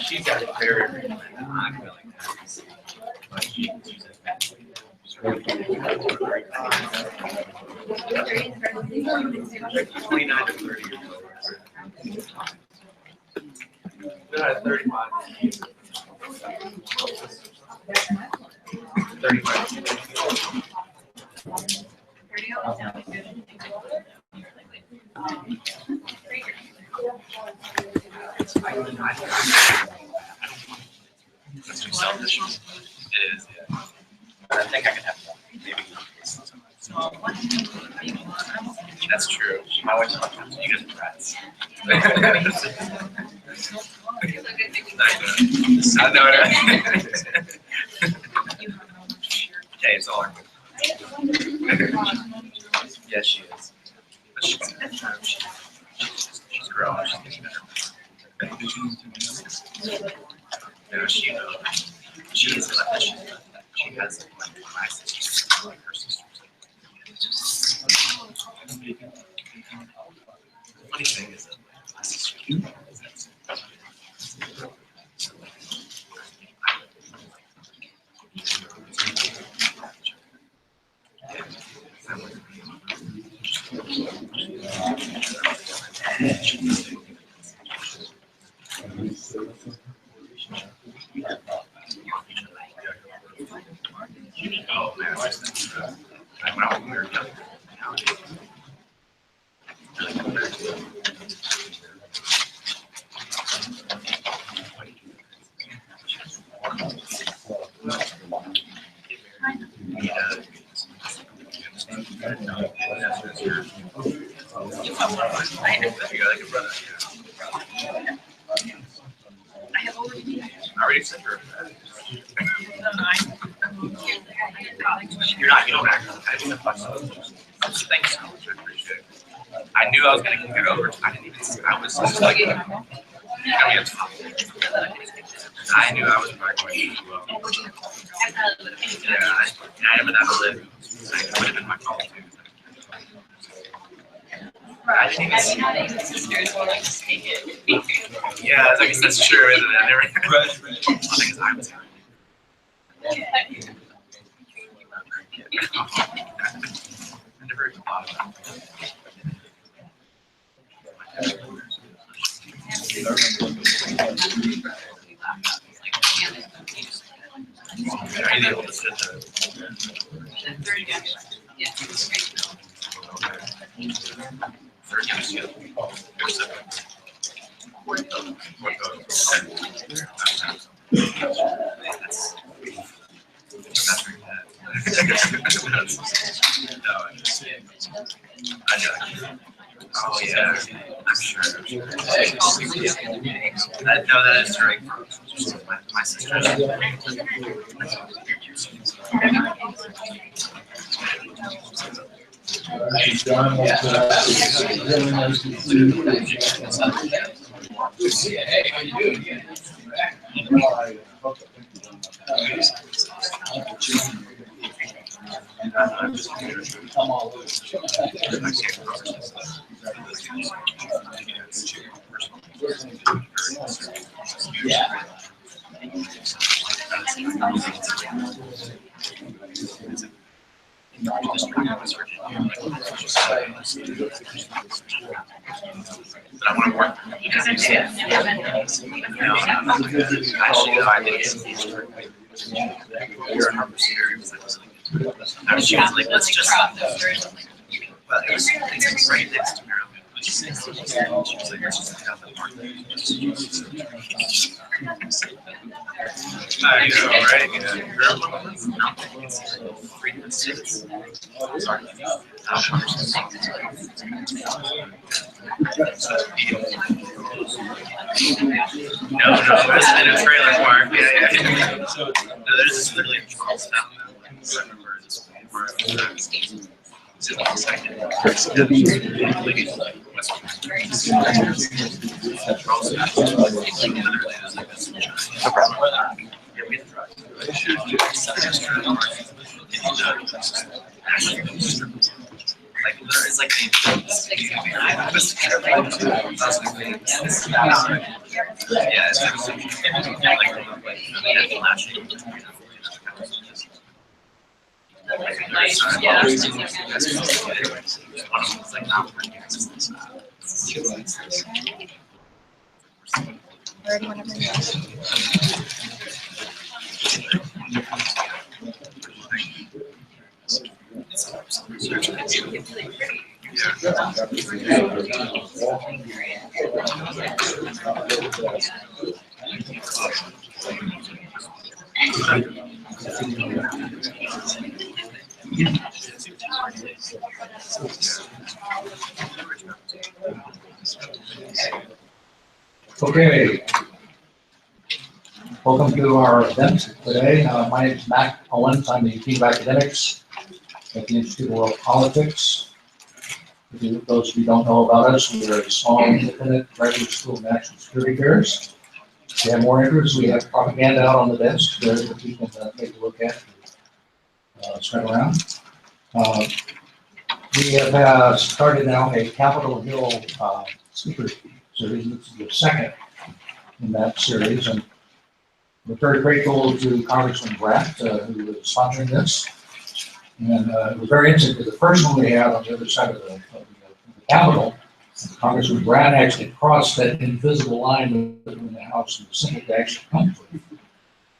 She's got a very but she uses that. 29 to 30. 35. 35. That's too selfish. It is, yeah. But I think I can have one. Maybe. That's true. My wife's sometimes you guys are rats. No. Okay, it's all right. Yes, she is. But she's growing. She's getting better. No, she is like she has like my sister, like her sisters. The funny thing is that my sister oh man, when we were young, I already sent her. You don't act like I didn't fuck so. Thanks so much, I appreciate it. I knew I was going to kick it over. I didn't even see. I was just like, I knew I was probably going to do well. Yeah, I am in that lid. It would have been my call too. I didn't even see yeah, I guess that's true, isn't it? I never. One thing is, I was. I never even thought about Are you able to sit there? Third MCU. Oh yeah, I'm sure. No, that is right. My sister. Hey, John, really nice to see you. Hey, how you doing? I'm all loose. Yeah. But I want to work. Actually, I did. She was like, let's just. Well, it's right next to her. She was like, let's just have the park. I know, right? No, it's in a trailer park. Yeah. No, there's this literally small town. No problem. Like there is like the yeah, it's Okay. Welcome to our event today. My name is Matt Owens. I'm the Dean of Academics at the Institute of World Politics. Those of you who don't know about us, we are a small independent graduate school of national security affairs. If you have more interest, we have propaganda out on the desk there that you can take a look at, spread around. We have started now a Capitol Hill speaker series. This is the second in that series, and we're very grateful to Congressman Bratt, who was sponsoring this. And it was very interesting because the first one we had on the other side of the Capitol, Congressman Bratt actually crossed that invisible line between the House and the Senate to actually come to it.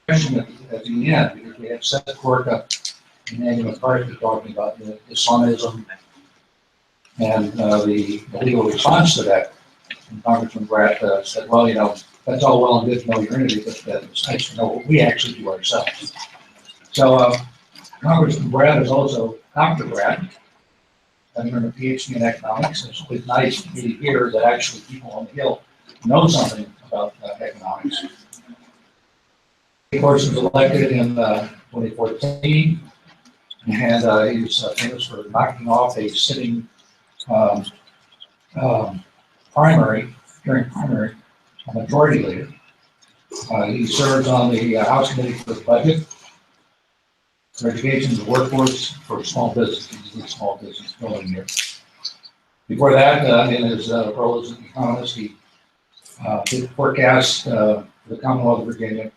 Question at the end, because we had Seth Corker and Andy McCarthy talking about the Islamism and the legal response to that. And Congressman Bratt said, well, you know, that's all well and good to know your entity, but it's nice to know what we actually do ourselves. So Congressman Bratt is also Dr. Bratt, having earned a PhD in economics. It's always nice to hear that actually people on the Hill know something about economics. Of course, he was elected in 2014, and he's famous for knocking off a sitting primary majority leader. He serves on the House Committee for the Budget, for Education, the Workforce, for Small Business, small business building here. Before that, in his role as an economist, he did forecast for the Commonwealth of Virginia,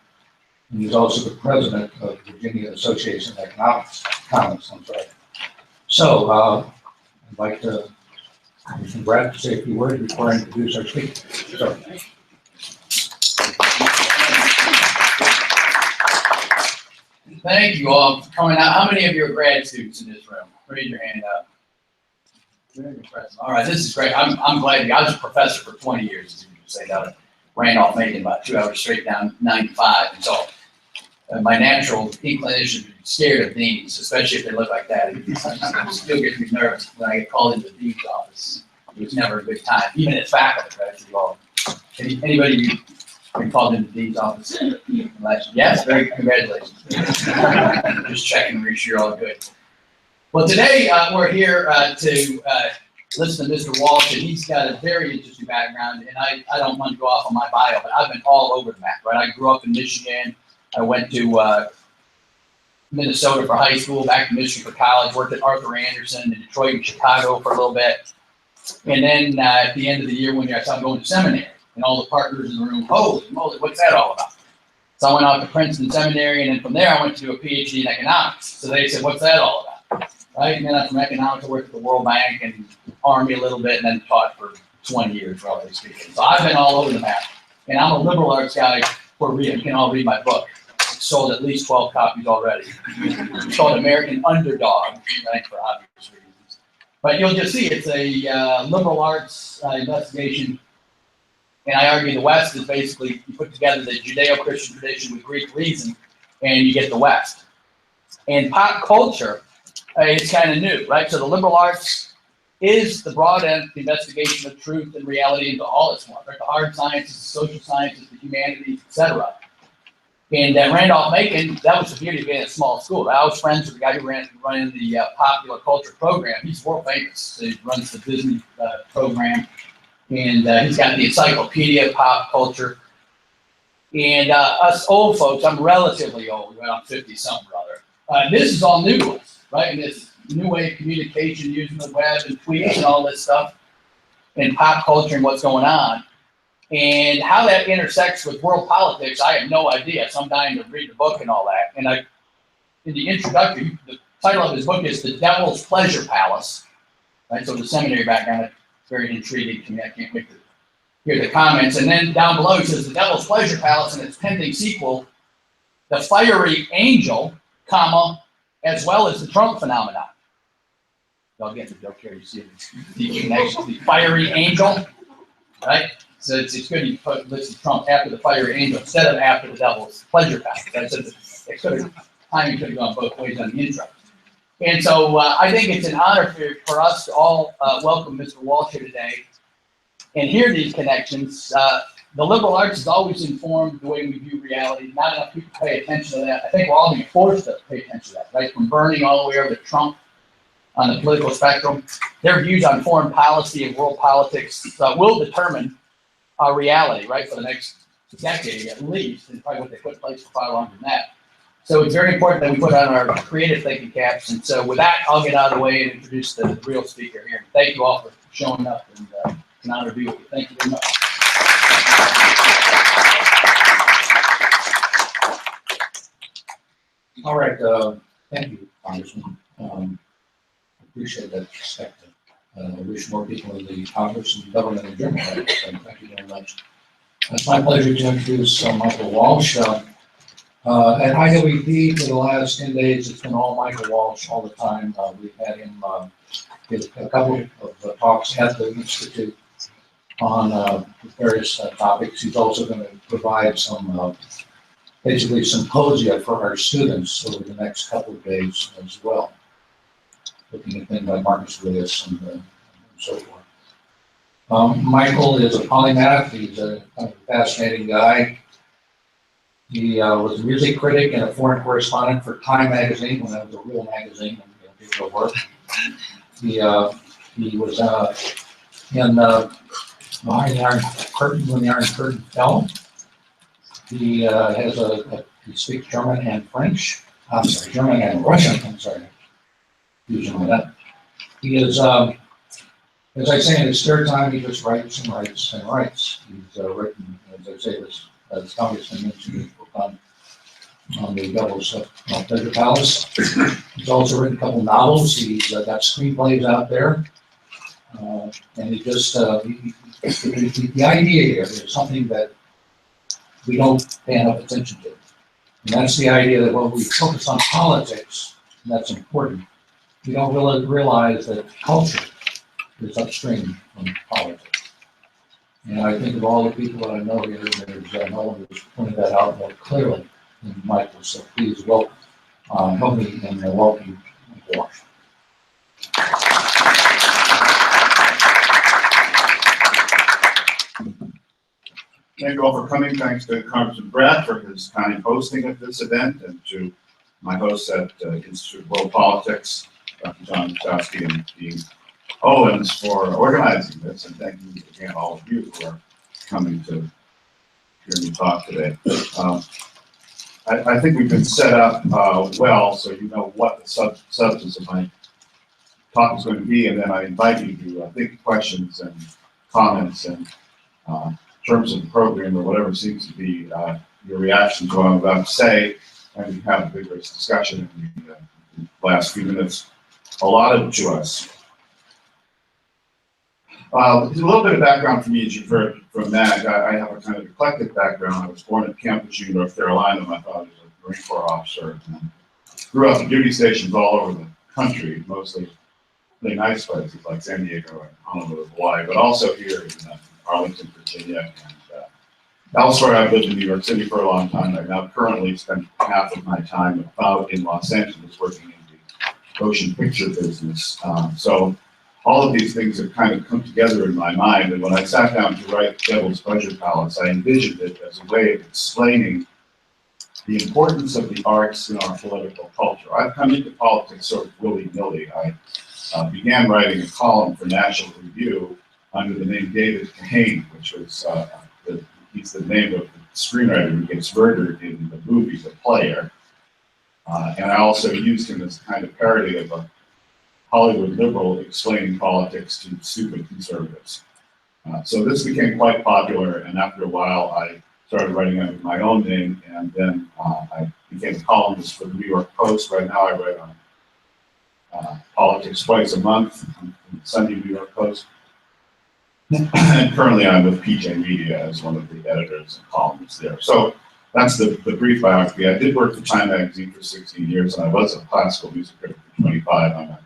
and he's also the president of the Virginia Association of Economics. I'm sorry. So I'd like to Congressman Bratt to say a few words before I introduce our speaker. So. Thank you all for coming out. How many of you are grad students in this room? Raise your hand up. Very impressive. All right, this is great. I'm glad. I was a professor for 20 years, as you can say, down at Randolph-Macon, about 2 hours straight down 95. And so my natural inclination to be scared of deans, especially if they look like that. It still gets me nervous when I get called into the dean's office. It was never a good time, even as faculty, right? Anybody been called into the dean's office? Yes, very congratulations. Just checking to make sure you're all good. Well, today we're here to listen to Mr. Walsh, and he's got a very interesting background. And I don't want to go off on my bio, but I've been all over the map, right? I grew up in Michigan. I went to Minnesota for high school, back to Michigan for college, worked at Arthur Anderson in Detroit and Chicago for a little bit. And then at the end of the year, when I started going to seminary, and all the partners in the room, holy moly, what's that all about? So I went out to Princeton Seminary, and then from there I went to do a PhD in economics. So they said, what's that all about? Right? And then from economics, I worked at the World Bank and Army a little bit, and then taught for 20 years, roughly speaking. So I've been all over the map. And I'm a liberal arts guy for reading. You can all read my book. It's sold at least 12 copies already. It's called American Underdog, right, for obvious reasons. But you'll just see it's a liberal arts investigation. And I argue the West is basically, you put together the Judeo-Christian tradition with Greek reason, and you get the West. And pop culture is kind of new, right? So the liberal arts is the broad end investigation of truth and reality into all its forms, right? The hard sciences, the social sciences, the humanities, etc. And at Randolph-Macon, that was the beauty of being a small school. Right? I was friends with the guy who ran the popular culture program. He's world famous. So he runs the Disney program. And he's got the encyclopedia of pop culture. And us old folks, I'm relatively old, right? I'm 50-something, brother. This is all new to us, right? And this new way of communication using the web and tweets and all this stuff, and pop culture and what's going on. And how that intersects with world politics, I have no idea. So I'm dying to read the book and all that. And in the introductory, the title of his book is The Devil's Pleasure Palace. Right? So the seminary background, it's very intriguing to me. I can't wait to hear the comments. And then down below, he says The Devil's Pleasure Palace and its pending sequel, The Fiery Angel, comma, as well as the Trump phenomenon. Y'all get the joke here. You see the connection. The Fiery Angel, right? So it's good you put listen Trump after the Fiery Angel instead of after the Devil's Pleasure Palace. It could have timing could have gone both ways on the intro. And so I think it's an honor for us to all welcome Mr. Walsh here today and hear these connections. The liberal arts has always informed the way we view reality. Not enough people pay attention to that. I think we're all being forced to pay attention to that, right? From Bernie all the way over to Trump on the political spectrum. Their views on foreign policy and world politics will determine our reality, right, for the next decade at least, and probably what they put in place for far longer than that. So it's very important that we put on our creative thinking caps. And so with that, I'll get out of the way and introduce the real speaker here. Thank you all for showing up, and it's an honor to be with you. Thank you very much. All right, thank you, Congressman. Appreciate that perspective. I wish more people in the Congress and government in general had it, so thank you very much. It's my pleasure to introduce Michael Walsh. At IWP for the last 10 days, it's been all Michael Walsh all the time. We've had him give a couple of talks at the Institute on various topics. He's also going to provide some basically symposia for our students over the next couple of days as well, looking at things like Marcus Lewis and so forth. Michael is a polymath. He's a kind of fascinating guy. He was a music critic and a foreign correspondent for Time magazine when that was a real magazine and did real work. He was in behind the Iron Curtain when the Iron Curtain fell. He he speaks German and French. I'm sorry, German and Russian. I'm sorry, using that. He is, as I say, in his spare time, he just writes and writes and writes. He's written, as I say, as Congressman mentioned, his book on the Devil's Pleasure Palace. He's also written a couple novels. He's got screenplays out there, and he just the idea here is something that we don't pay enough attention to. And that's the idea that when we focus on politics, and that's important, we don't really realize that culture is upstream from politics. And I think of all the people that I know here, there's no one who's pointed that out more clearly than Michael. So please help me and welcome Michael Walsh. Thank you all for coming. Thanks to Congressman Brad for his kind hosting of this event, and to my hosts at Institute of World Politics, Dr. John Wachowski and Dean Owens, for organizing this. And thank you again, all of you, for coming to hear me talk today. I think we've been set up well, so you know what the substance of my talk is going to be, and then I invite you to think questions and comments and terms of the program or whatever seems to be your reaction to what I'm about to say, and we have a vigorous discussion in the last few minutes allotted to us. A little bit of background for me, as you've heard from Mag. I have a kind of eclectic background. I was born at Camp Lejeune, North Carolina. My father was a Marine Corps officer. And grew up at duty stations all over the country, mostly really nice places like San Diego and Honolulu, Hawaii, but also here in Arlington, Virginia, and elsewhere. I've lived in New York City for a long time. I now currently spend half of my time about in Los Angeles working in the motion picture business. So all of these things have kind of come together in my mind, and when I sat down to write Devil's Pleasure Palace, I envisioned it as a way of explaining the importance of the arts in our political culture. I've come into politics sort of willy-nilly. I began writing a column for National Review under the name David Kahane, which was he's the name of the screenwriter who gets murdered in the movie The Player. And I also used him as kind of parody of a Hollywood liberal explaining politics to stupid conservatives. So this became quite popular, and after a while, I started writing under my own name, and then I became a columnist for the New York Post. Right now, I write on politics twice a month on the Sunday New York Post. And currently, I'm with PJ Media as one of the editors and columnists there. So that's the brief biography. I did work for Time Magazine for 16 years, and I was a classical music critic for 25. I'm a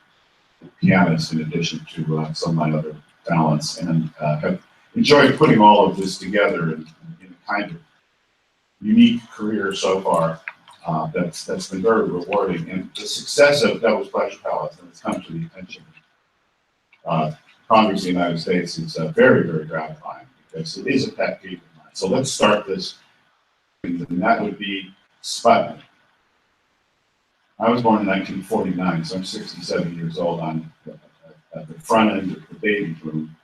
pianist in addition to some of my other talents, and have enjoyed putting all of this together in a kind of unique career so far that's been very rewarding. And the success of Devil's Pleasure Palace, and it's come to the attention of Congress of the United States, is very, very gratifying, because it is a pet peeve of mine. So let's start this, and that would be Sputnik. I was born in 1949, so I'm 67 years old. I'm at the front end of the baby boom,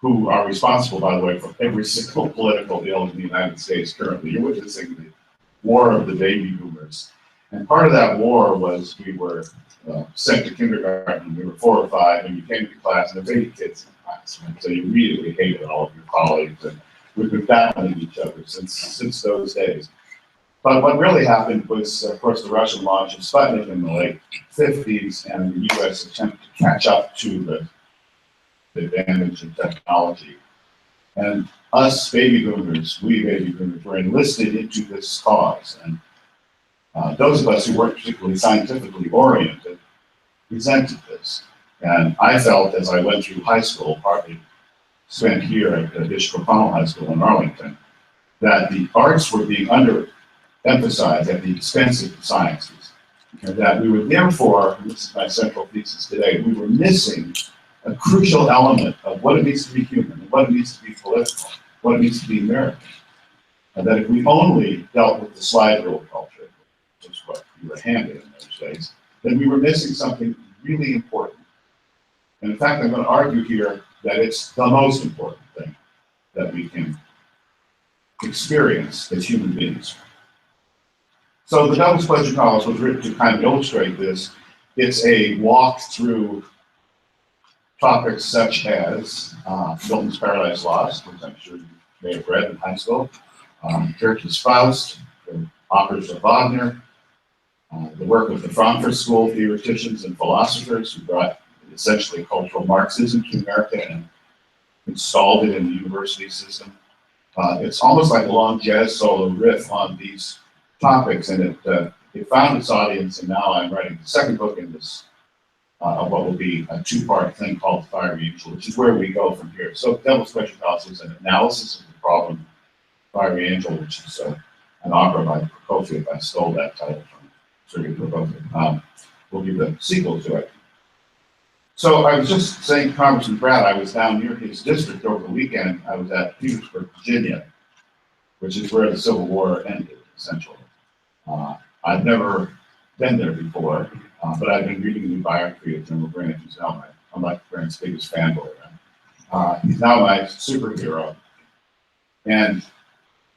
who are responsible, by the way, for every single political ill in the United States currently. You're witnessing the war of the baby boomers. And part of that war was we were sent to kindergarten when we were 4 or 5, and you came to class, and there were 8 kids in class, right? So you immediately hated all of your colleagues, and we've been battling each other since those days. But what really happened was, of course, the Russian launch of Sputnik in the late 50s, and the U.S. attempt to catch up to the advantage of technology. And us baby boomers, we baby boomers, were enlisted into this cause. And those of us who weren't particularly scientifically oriented resented this. And I felt, as I went through high school, partly spent here at Bishop O'Connell High School in Arlington, that the arts were being underemphasized at the expense of the sciences. And that we were therefore, and this is my central thesis today, we were missing a crucial element of what it means to be human, and what it means to be political, what it means to be American. And that if we only dealt with the slide rule culture, which is what we were handed in those days, then we were missing something really important. And in fact, I'm going to argue here that it's the most important thing that we can experience as human beings. So the Devil's Pleasure Palace was written to kind of illustrate this. It's a walk through topics such as Milton's Paradise Lost, which I'm sure you may have read in high school, Goethe's Faust, the operas of Wagner, the work of the Frankfurt School theoreticians and philosophers who brought essentially cultural Marxism to America and installed it in the university system. It's almost like a long jazz solo riff on these topics, and it found its audience, and now I'm writing the second book in this what will be a 2-part thing called Fiery Angel, which is where we go from here. So Devil's Pleasure Palace is an analysis of the problem, Fiery Angel, which is an opera by Prokofiev. I stole that title from Sergei Prokofiev. Will be the sequel to it. So I was just saying to Congressman Brad, I was down near his district over the weekend. I was at Petersburg, Virginia, which is where the Civil War ended, essentially. I've never been there before, but I've been reading a new biography of General Grant, who's now I'm like Grant's biggest fanboy. Right? He's now my superhero. And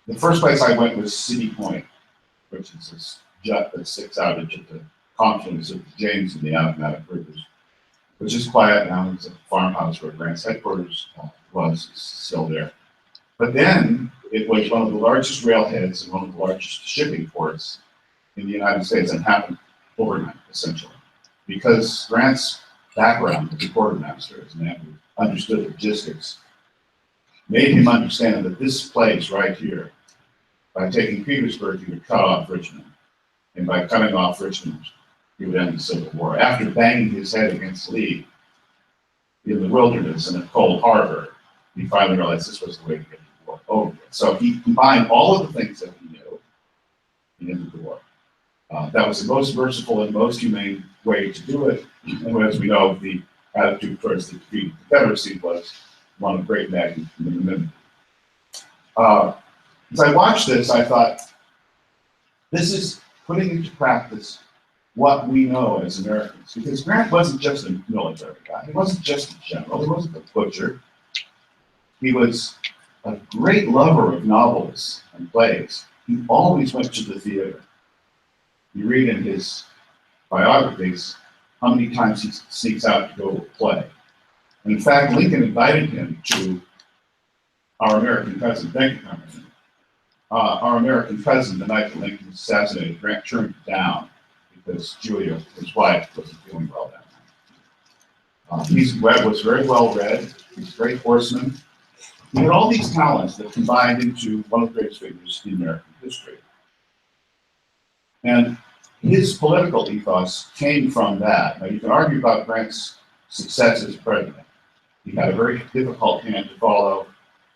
the first place I went was City Point, which is this jet that sticks out at the confluence of the James and the Appomattox rivers, which is quiet now. It's a farmhouse where Grant's headquarters was still there. But then it was one of the largest railheads and one of the largest shipping ports in the United States, and happened overnight, essentially. Because Grant's background as a quartermaster, as a man who understood logistics, made him understand that this place right here, by taking Petersburg, he would cut off Richmond. And by cutting off Richmond, he would end the Civil War. After banging his head against Lee in the wilderness in a cold harbor, he finally realized this was the way to get the war over. So he combined all of the things that he knew and ended the war. That was the most merciful and most humane way to do it. And as we know, the attitude towards the defeat of the Confederacy was one of great magnanimity. As I watched this, I thought, this is putting into practice what we know as Americans. Because Grant wasn't just a military guy. He wasn't just a general. He wasn't a butcher. He was a great lover of novels and plays. He always went to the theater. You read in his biographies how many times he sneaks out to go to a play. And in fact, Lincoln invited him to our American cousin, thank you, Congressman. Our American cousin, the night that Lincoln was assassinated, Grant turned it down because Julia, his wife, wasn't feeling well that night. Was very well read. He's a great horseman. He had all these talents that combined into one of the greatest figures in American history. And his political ethos came from that. Now, you can argue about Grant's success as president. He had a very difficult hand to follow.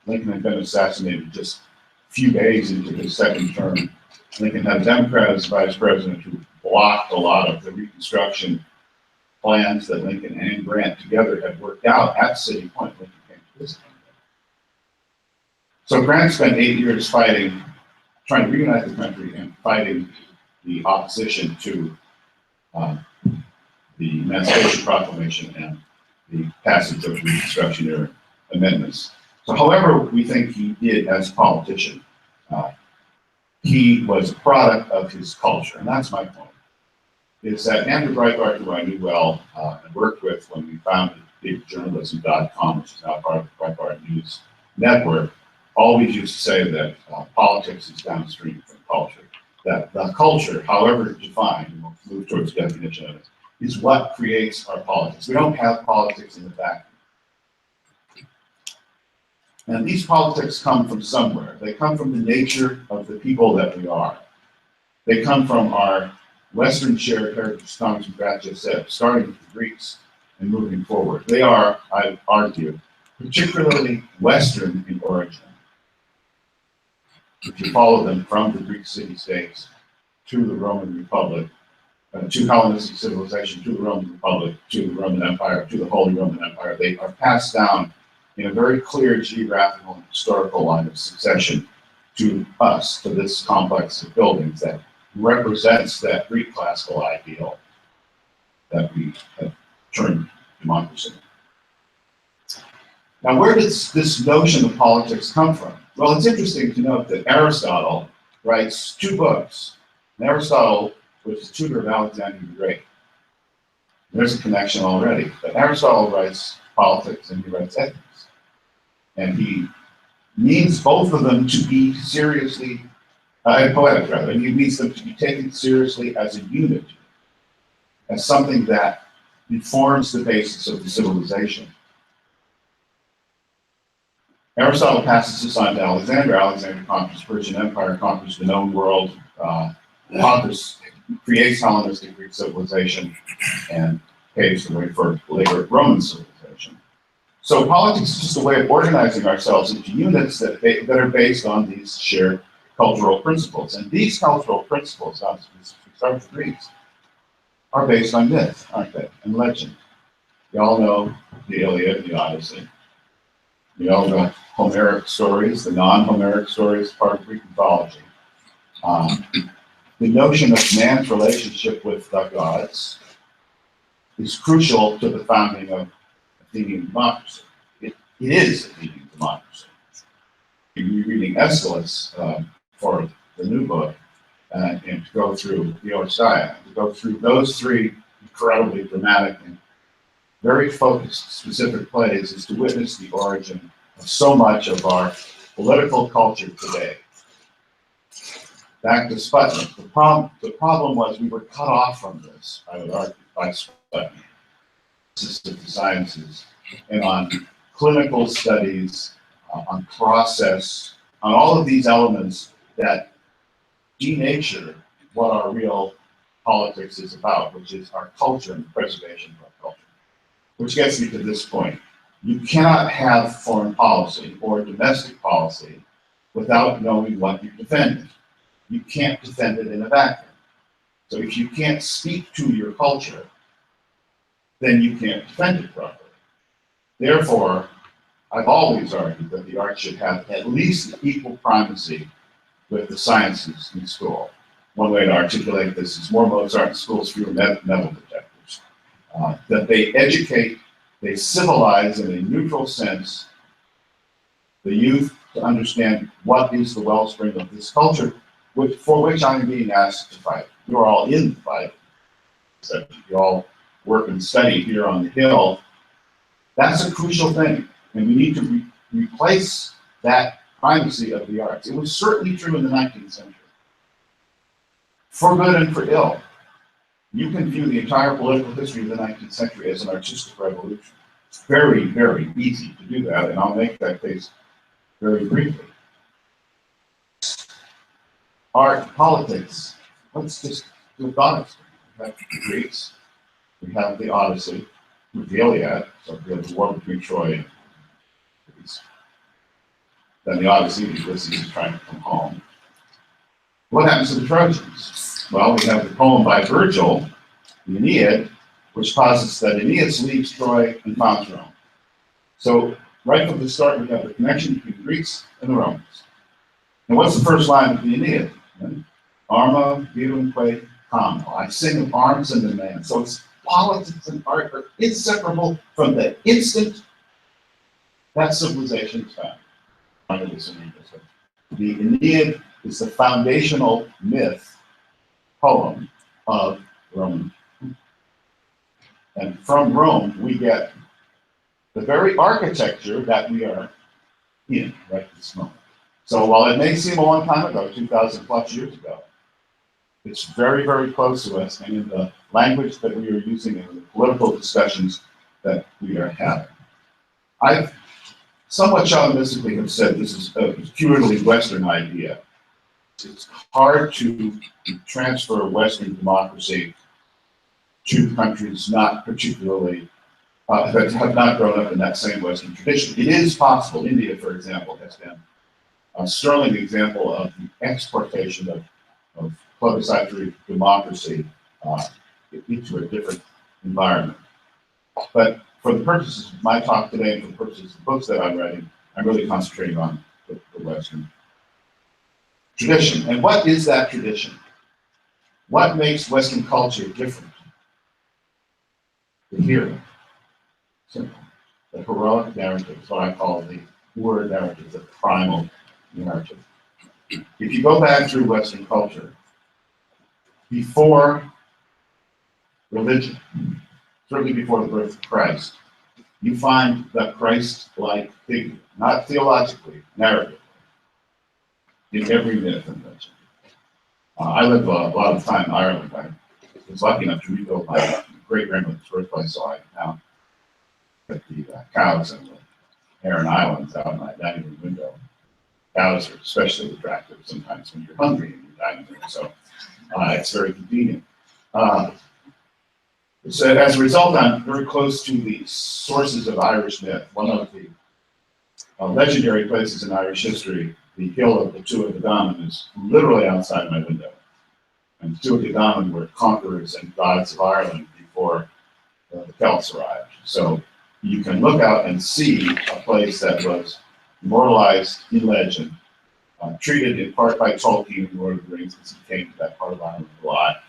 Lincoln had been assassinated just a few days into his second term. Lincoln had a Democrat as vice president who blocked a lot of the Reconstruction plans that Lincoln and Grant together had worked out at City Point. Lincoln came to visit him. So Grant spent 8 years fighting, trying to reunite the country and fighting the opposition to the Emancipation Proclamation and the passage of the Reconstruction era amendments. So however we think he did as a politician, he was a product of his culture, and that's my point. Is that Andrew Breitbart, who I knew well and worked with when we founded bigjournalism.com, which is now part of the Breitbart News Network, always used to say that politics is downstream from culture. That the culture, however defined, and we'll move towards the definition of it, is what creates our politics. We don't have politics in the vacuum. And these politics come from somewhere. They come from the nature of the people that we are. They come from our Western shared heritage, Congressman Pratt just said, starting with the Greeks and moving forward. They are, I argue, particularly Western in origin. If you follow them from the Greek city-states to the Roman Republic, to Hellenistic civilization, to the Roman Republic, to the Roman Empire, to the Holy Roman Empire, they are passed down in a very clear geographical and historical line of succession to us, to this complex of buildings that represents that Greek classical ideal that we have turned democracy. Now, where does this notion of politics come from? Well, it's interesting to note that Aristotle writes 2 books. And Aristotle was a tutor of Alexander the Great. There's a connection already. But Aristotle writes politics and he writes ethics. And he means both of them to be seriously, poetic rather, and he means them to be taken seriously as a unit, as something that informs the basis of the civilization. Aristotle passes this on to Alexander. Alexander conquers the Persian Empire, conquers the known world, creates Hellenistic Greek civilization, and paves the way for later Roman civilization. So politics is just a way of organizing ourselves into units that are based on these shared cultural principles. And these cultural principles, not specific start with Greeks, are based on myth, aren't they? And legend. You all know the Iliad, the Odyssey. You know the Homeric stories, the non-Homeric stories, part of Greek mythology. The notion of man's relationship with the gods is crucial to the founding of Athenian democracy. It is Athenian democracy. You're reading Aeschylus for the new book, and to go through the Odyssey, to go through those 3 incredibly dramatic and very focused, specific plays is to witness the origin of so much of our political culture today. Back to Sputnik. The problem was we were cut off from this, I would argue, by Sputnik. Of the sciences and on clinical studies, on process, on all of these elements that denature what our real politics is about, which is our culture and the preservation of our culture. Which gets me to this point. You cannot have foreign policy or domestic policy without knowing what you're defending. You can't defend it in a vacuum. So if you can't speak to your culture, then you can't defend it properly. Therefore, I've always argued that the arts should have at least equal primacy with the sciences in school. One way to articulate this is more Mozart in schools, fewer metal detectors. That they educate, they civilize in a neutral sense the youth to understand what is the wellspring of this culture for which I'm being asked to fight. You're all in the fight. So you all work and study here on the Hill, that's a crucial thing. And we need to replace that primacy of the arts. It was certainly true in the 19th century. For good and for ill. You can view the entire political history of the 19th century as an artistic revolution. It's very, very easy to do that, and I'll make that case very briefly. Art, politics. Let's just do a thought experiment. We have the Greeks, we have the Odyssey, with the Iliad, so we have the war between Troy and Greece. Then the Odyssey, Ulysses is trying to come home. What happens to the Trojans? Well, we have the poem by Virgil, the Aeneid, which posits that Aeneas leaves Troy and founds Rome. So right from the start, we have the connection between the Greeks and the Romans. And what's the first line of the Aeneid? Arma virumque commo. I sing of arms and the man. So it's politics and art are inseparable from the instant that civilization is found. The Aeneid is the foundational myth, poem of Rome. And from Rome, we get the very architecture that we are in right this moment. So while it may seem a long time ago, 2,000 plus years ago, it's very, very close to us, and in the language that we are using in the political discussions that we are having. I've somewhat chauvinistically have said this is a purely Western idea. It's hard to transfer Western democracy to countries not particularly, that have not grown up in that same Western tradition. It is possible. India, for example, has been a sterling example of the exportation of plebiscitary democracy into a different environment. But for the purposes of my talk today, and for the purposes of the books that I'm writing, I'm really concentrating on the Western tradition. And what is that tradition? What makes Western culture different? The hero. Simple. The heroic narrative is what I call the word narrative, the primal narrative. If you go back through Western culture, before religion, certainly before the birth of Christ, you find the Christ-like figure, not theologically, narratively, in every myth and legend. I lived a lot of time in Ireland. I was lucky enough to rebuild my great-grandmother's birthplace, so I now put the cows and the Aran Islands out in my dining room window. Cows are especially attractive sometimes when you're hungry in your dining room, so it's very convenient. So as a result, I'm very close to the sources of Irish myth. One of the legendary places in Irish history, the Hill of the Tuatha Dé Danann, is literally outside my window. And the Tuatha Dé Danann were conquerors and gods of Ireland before the Celts arrived. So you can look out and see a place that was immortalized in legend, treated in part by Tolkien in Lord of the Rings, because he came to that part of Ireland a lot,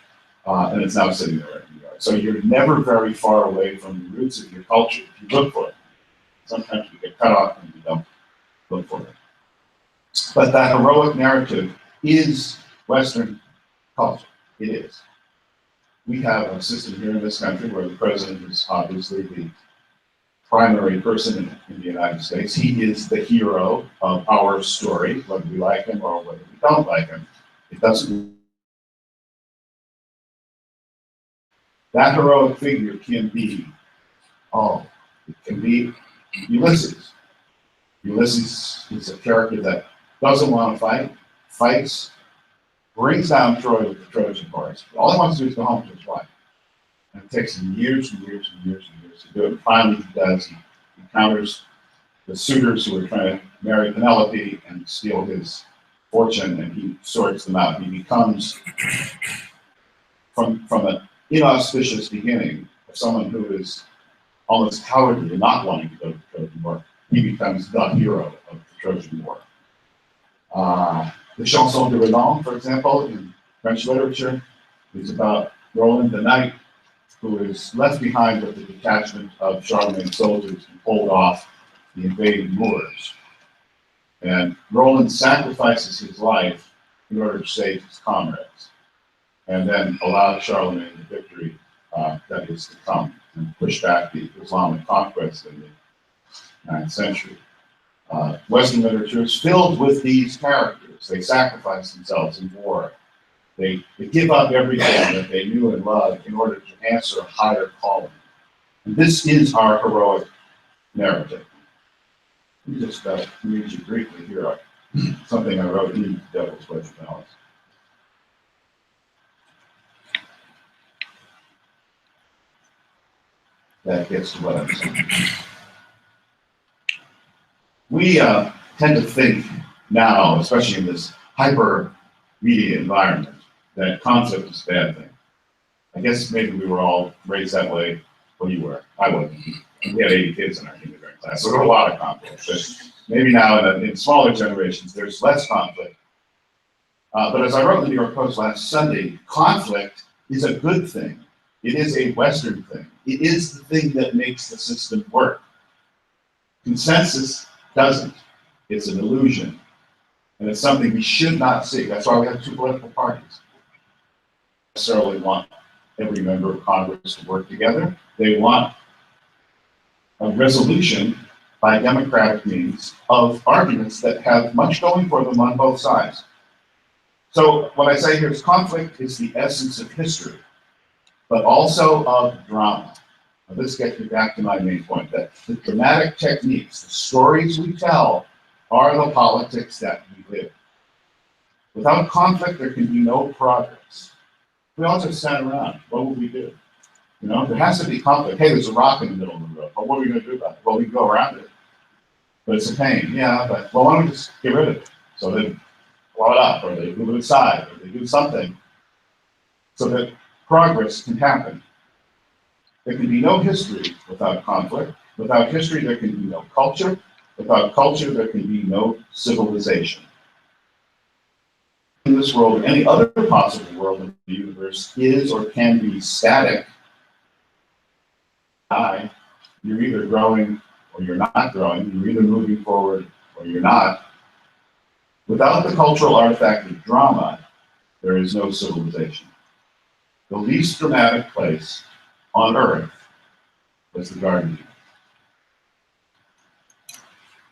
and it's now sitting there in New York. So you're never very far away from the roots of your culture if you look for it. Sometimes you get cut off and you don't look for it. But that heroic narrative is Western culture. It is. We have a system here in this country where the president is obviously the primary person in the United States. He is the hero of our story, whether we like him or whether we don't like him. It doesn't. That heroic figure can be, it can be Ulysses. Ulysses is a character that doesn't want to fight, fights, brings down Troy with the Trojan horse. All he wants to do is go home to his wife. And it takes him years and years and years and years to do it. And finally he does. He encounters the suitors who are trying to marry Penelope and steal his fortune, and he sorts them out. He becomes, from an inauspicious beginning, of someone who is almost cowardly and not wanting to go to the Trojan War, he becomes the hero of the Trojan War. The Chanson de Roland, for example, in French literature, is about Roland the Knight, who is left behind with the detachment of Charlemagne's soldiers and pulled off the invading Moors. And Roland sacrifices his life in order to save his comrades, and then allows Charlemagne the victory that is to come and push back the Islamic conquest in the 9th century. Western literature is filled with these characters. They sacrifice themselves in war. They give up everything that they knew and loved in order to answer a higher calling. And this is our heroic narrative. Let me just read you briefly here something I wrote in Devil's Wedge Palace. That gets to what I'm saying. We tend to think now, especially in this hyper media environment, that conflict is a bad thing. I guess maybe we were all raised that way. Well, you were. I wasn't. We had 80 kids in our kindergarten class, so there were a lot of conflict. But maybe now in smaller generations, there's less conflict. But as I wrote in the New York Post last Sunday, conflict is a good thing. It is a Western thing. It is the thing that makes the system work. Consensus doesn't. It's an illusion. And it's something we should not seek. That's why we have two political parties. They necessarily want every member of Congress to work together. They want a resolution by democratic means of arguments that have much going for them on both sides. So what I say here is conflict is the essence of history, but also of drama. Now, this gets me back to my main point, that the dramatic techniques, the stories we tell, are the politics that we live. Without conflict, there can be no progress. If we all just sat around, what would we do? You know, there has to be conflict. Hey, there's a rock in the middle of the road. But what are we going to do about it? Well, we can go around it. But it's a pain. Yeah, but well, why don't we just get rid of it? So they blow it up, or they move it aside, or they do something so that progress can happen. There can be no history without conflict. Without history, there can be no culture. Without culture, there can be no civilization. In this world, or any other possible world in the universe, is or can be static. You're either growing or you're not growing. You're either moving forward or you're not. Without the cultural artifact of drama, there is no civilization. The least dramatic place on earth was the Garden of Eden.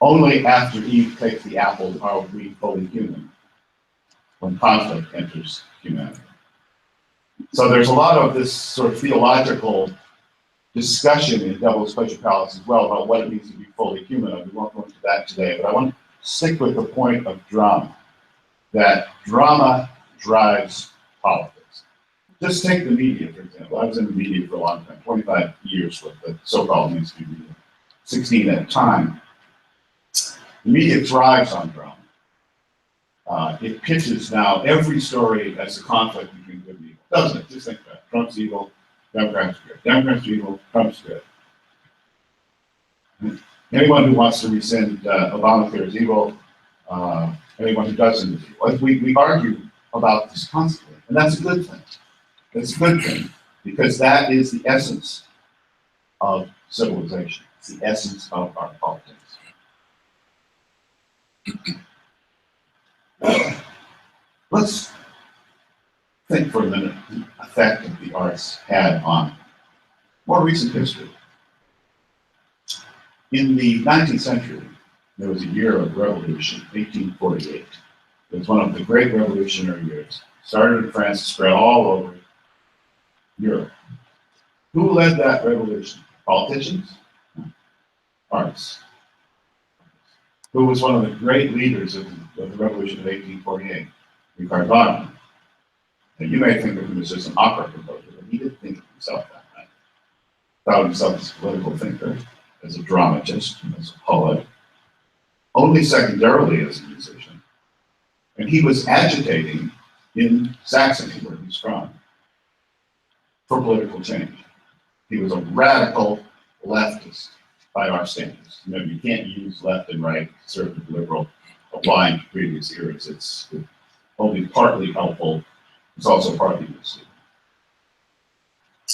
Only after Eve takes the apple are we fully human, when conflict enters humanity. So there's a lot of this sort of theological discussion in Devil's Wedge Palace as well about what it means to be fully human. We won't go into that today, but I want to stick with the point of drama, that drama drives politics. Just take the media, for example. I was in the media for a long time, 25 years with the so-called mainstream media, 16 at a time. The media thrives on drama. It pitches now every story as a conflict between good and evil, doesn't it? Just think about it. Trump's evil, Democrats are good. Democrats are evil, Trump's good. Anyone who wants to rescind Obamacare is evil. Anyone who doesn't is evil. We argue about this constantly, and that's a good thing. That's a good thing, because that is the essence of civilization. It's the essence of our politics. Let's think for a minute the effect that the arts had on more recent history. In the 19th century, there was a year of revolution, 1848. It was one of the great revolutionary years. Started in France, spread all over Europe. Who led that revolution? Politicians? Artists. Who was one of the great leaders of the revolution of 1848? Richard Wagner. Now, you may think of him as just an opera composer, but he didn't think of himself that way. Thought of himself as a political thinker, as a dramatist, as a poet, only secondarily as a musician. And he was agitating in Saxony, where he's from, for political change. He was a radical leftist by our standards. You know, you can't use left and right, conservative, liberal, applying to previous eras. It's only partly helpful. It's also partly misleading.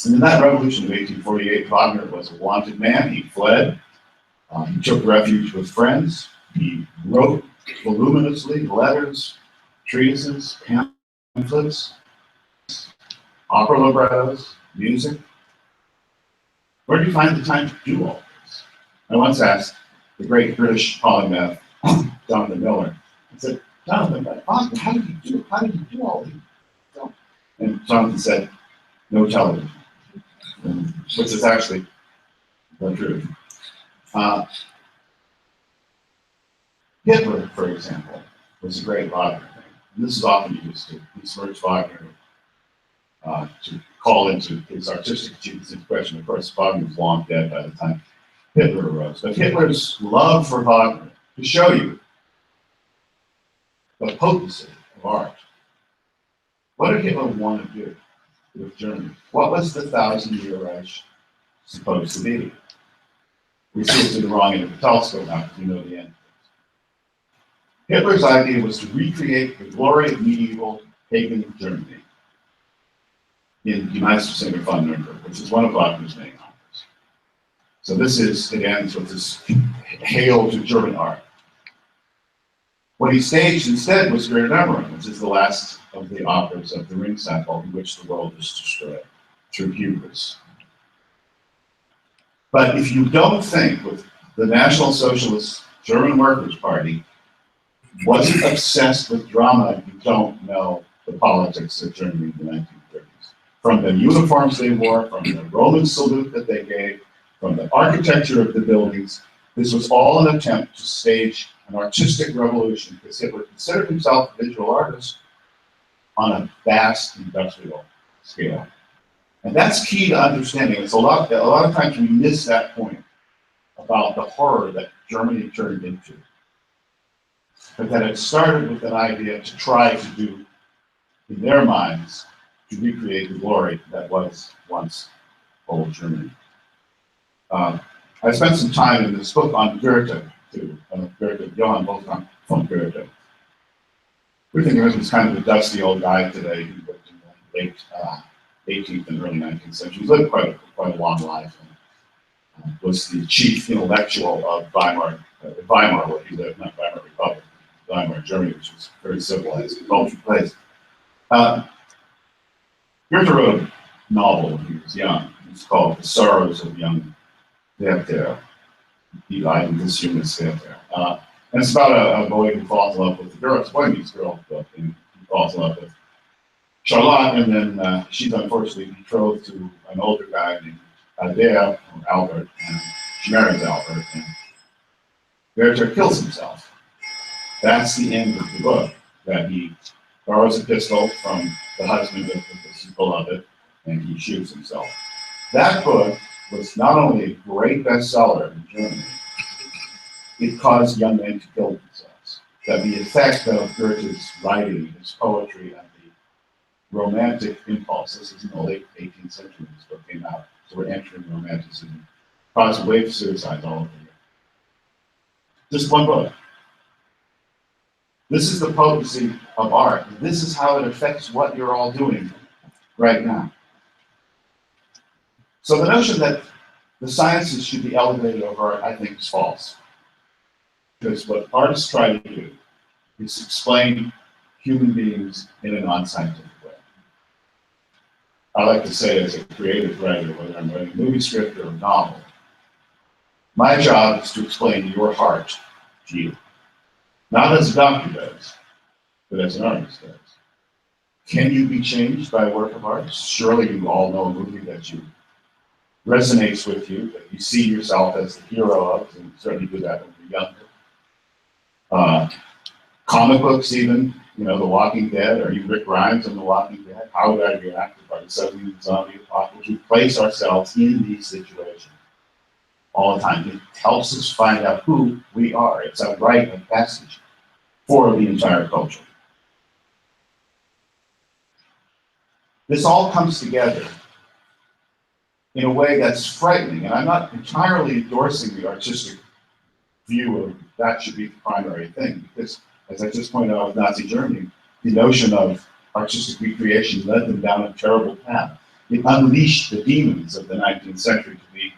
And in that revolution of 1848, Wagner was a wanted man. He fled. He took refuge with friends. He wrote voluminously letters, treatises, pamphlets, opera librettos, music, Where do you find the time to do all this? I once asked the great British polymath, Jonathan Miller, I said, Jonathan, how do you do all these? And Jonathan said, no television, which is actually the truth. Hitler, for example, was a great Wagner thing. And this is often used to besmirch Wagner, to call into his artistic achievements into question. Of course, Wagner was long dead by the time Hitler arose. But Hitler's love for Wagner, to show you the potency of art. What did Hitler want to do with Germany? What was the 1,000-year Reich supposed to be? We see it through the wrong end of the telescope now because we know the end. Hitler's idea was to recreate the glory of medieval pagan Germany in Die Meistersinger von Nürnberg, which is one of Wagner's main operas. So it ends with this hail to German art. What he staged instead was Götterdämmerung, which is the last of the operas of the Ring cycle in which the world is destroyed through hubris. But if you don't think with the National Socialist German Workers' Party wasn't obsessed with drama, you don't know the politics of Germany in the 1930s. From the uniforms they wore, from the Roman salute that they gave, from the architecture of the buildings, this was all an attempt to stage an artistic revolution because Hitler considered himself a visual artist on a vast industrial scale. And that's key to understanding. It's a lot of times we miss that point about the horror that Germany turned into. But that it started with an idea to try to do, in their minds, to recreate the glory that was once old Germany. I spent some time in this book on Goethe, too, Goethe, Johann Wolfgang von Goethe. We think of him as kind of a dusty old guy today who lived in the late 18th and early 19th century. He lived quite a long life and was the chief intellectual of Weimar, where he lived, not Weimar Republic, Weimar, Germany, which was a very civilized and cultured place. Goethe wrote a novel when he was young. It's called The Sorrows of Young Werther. He died in this humanist Werther. And it's about a boy who falls in love with a girl. It's a boy meets girl book, and he falls in love with Charlotte, and then she's unfortunately betrothed to an older guy named Albert, and she marries Albert, and Werther kills himself. That's the end of the book, that he borrows a pistol from the husband of his beloved, and he shoots himself. That book was not only a great bestseller in Germany, it caused young men to kill themselves. That the effect of Goethe's writing, his poetry, and the romantic impulse, this is in the late 18th century when this book came out, so we're entering romanticism, caused a wave of suicides all over Europe. Just one book. This is the potency of art. This is how it affects what you're all doing right now. So the notion that the sciences should be elevated over art, I think, is false. Because what artists try to do is explain human beings in a non-scientific way. I like to say as a creative writer, whether I'm writing a movie script or a novel, my job is to explain your heart to you. Not as a doctor does, but as an artist does. Can you be changed by a work of art? Surely you all know a movie that resonates with you, that you see yourself as the hero of, and you certainly do that when you're younger. Comic books even, The Walking Dead, are you Rick Grimes in The Walking Dead? How would I react if I was suddenly a zombie apocalypse? We place ourselves in these situations all the time. It helps us find out who we are. It's a rite of passage for the entire culture. This all comes together in a way that's frightening, and I'm not entirely endorsing the artistic view of that should be the primary thing, because, as I just pointed out with Nazi Germany, the notion of artistic recreation led them down a terrible path. It unleashed the demons of the 19th century to be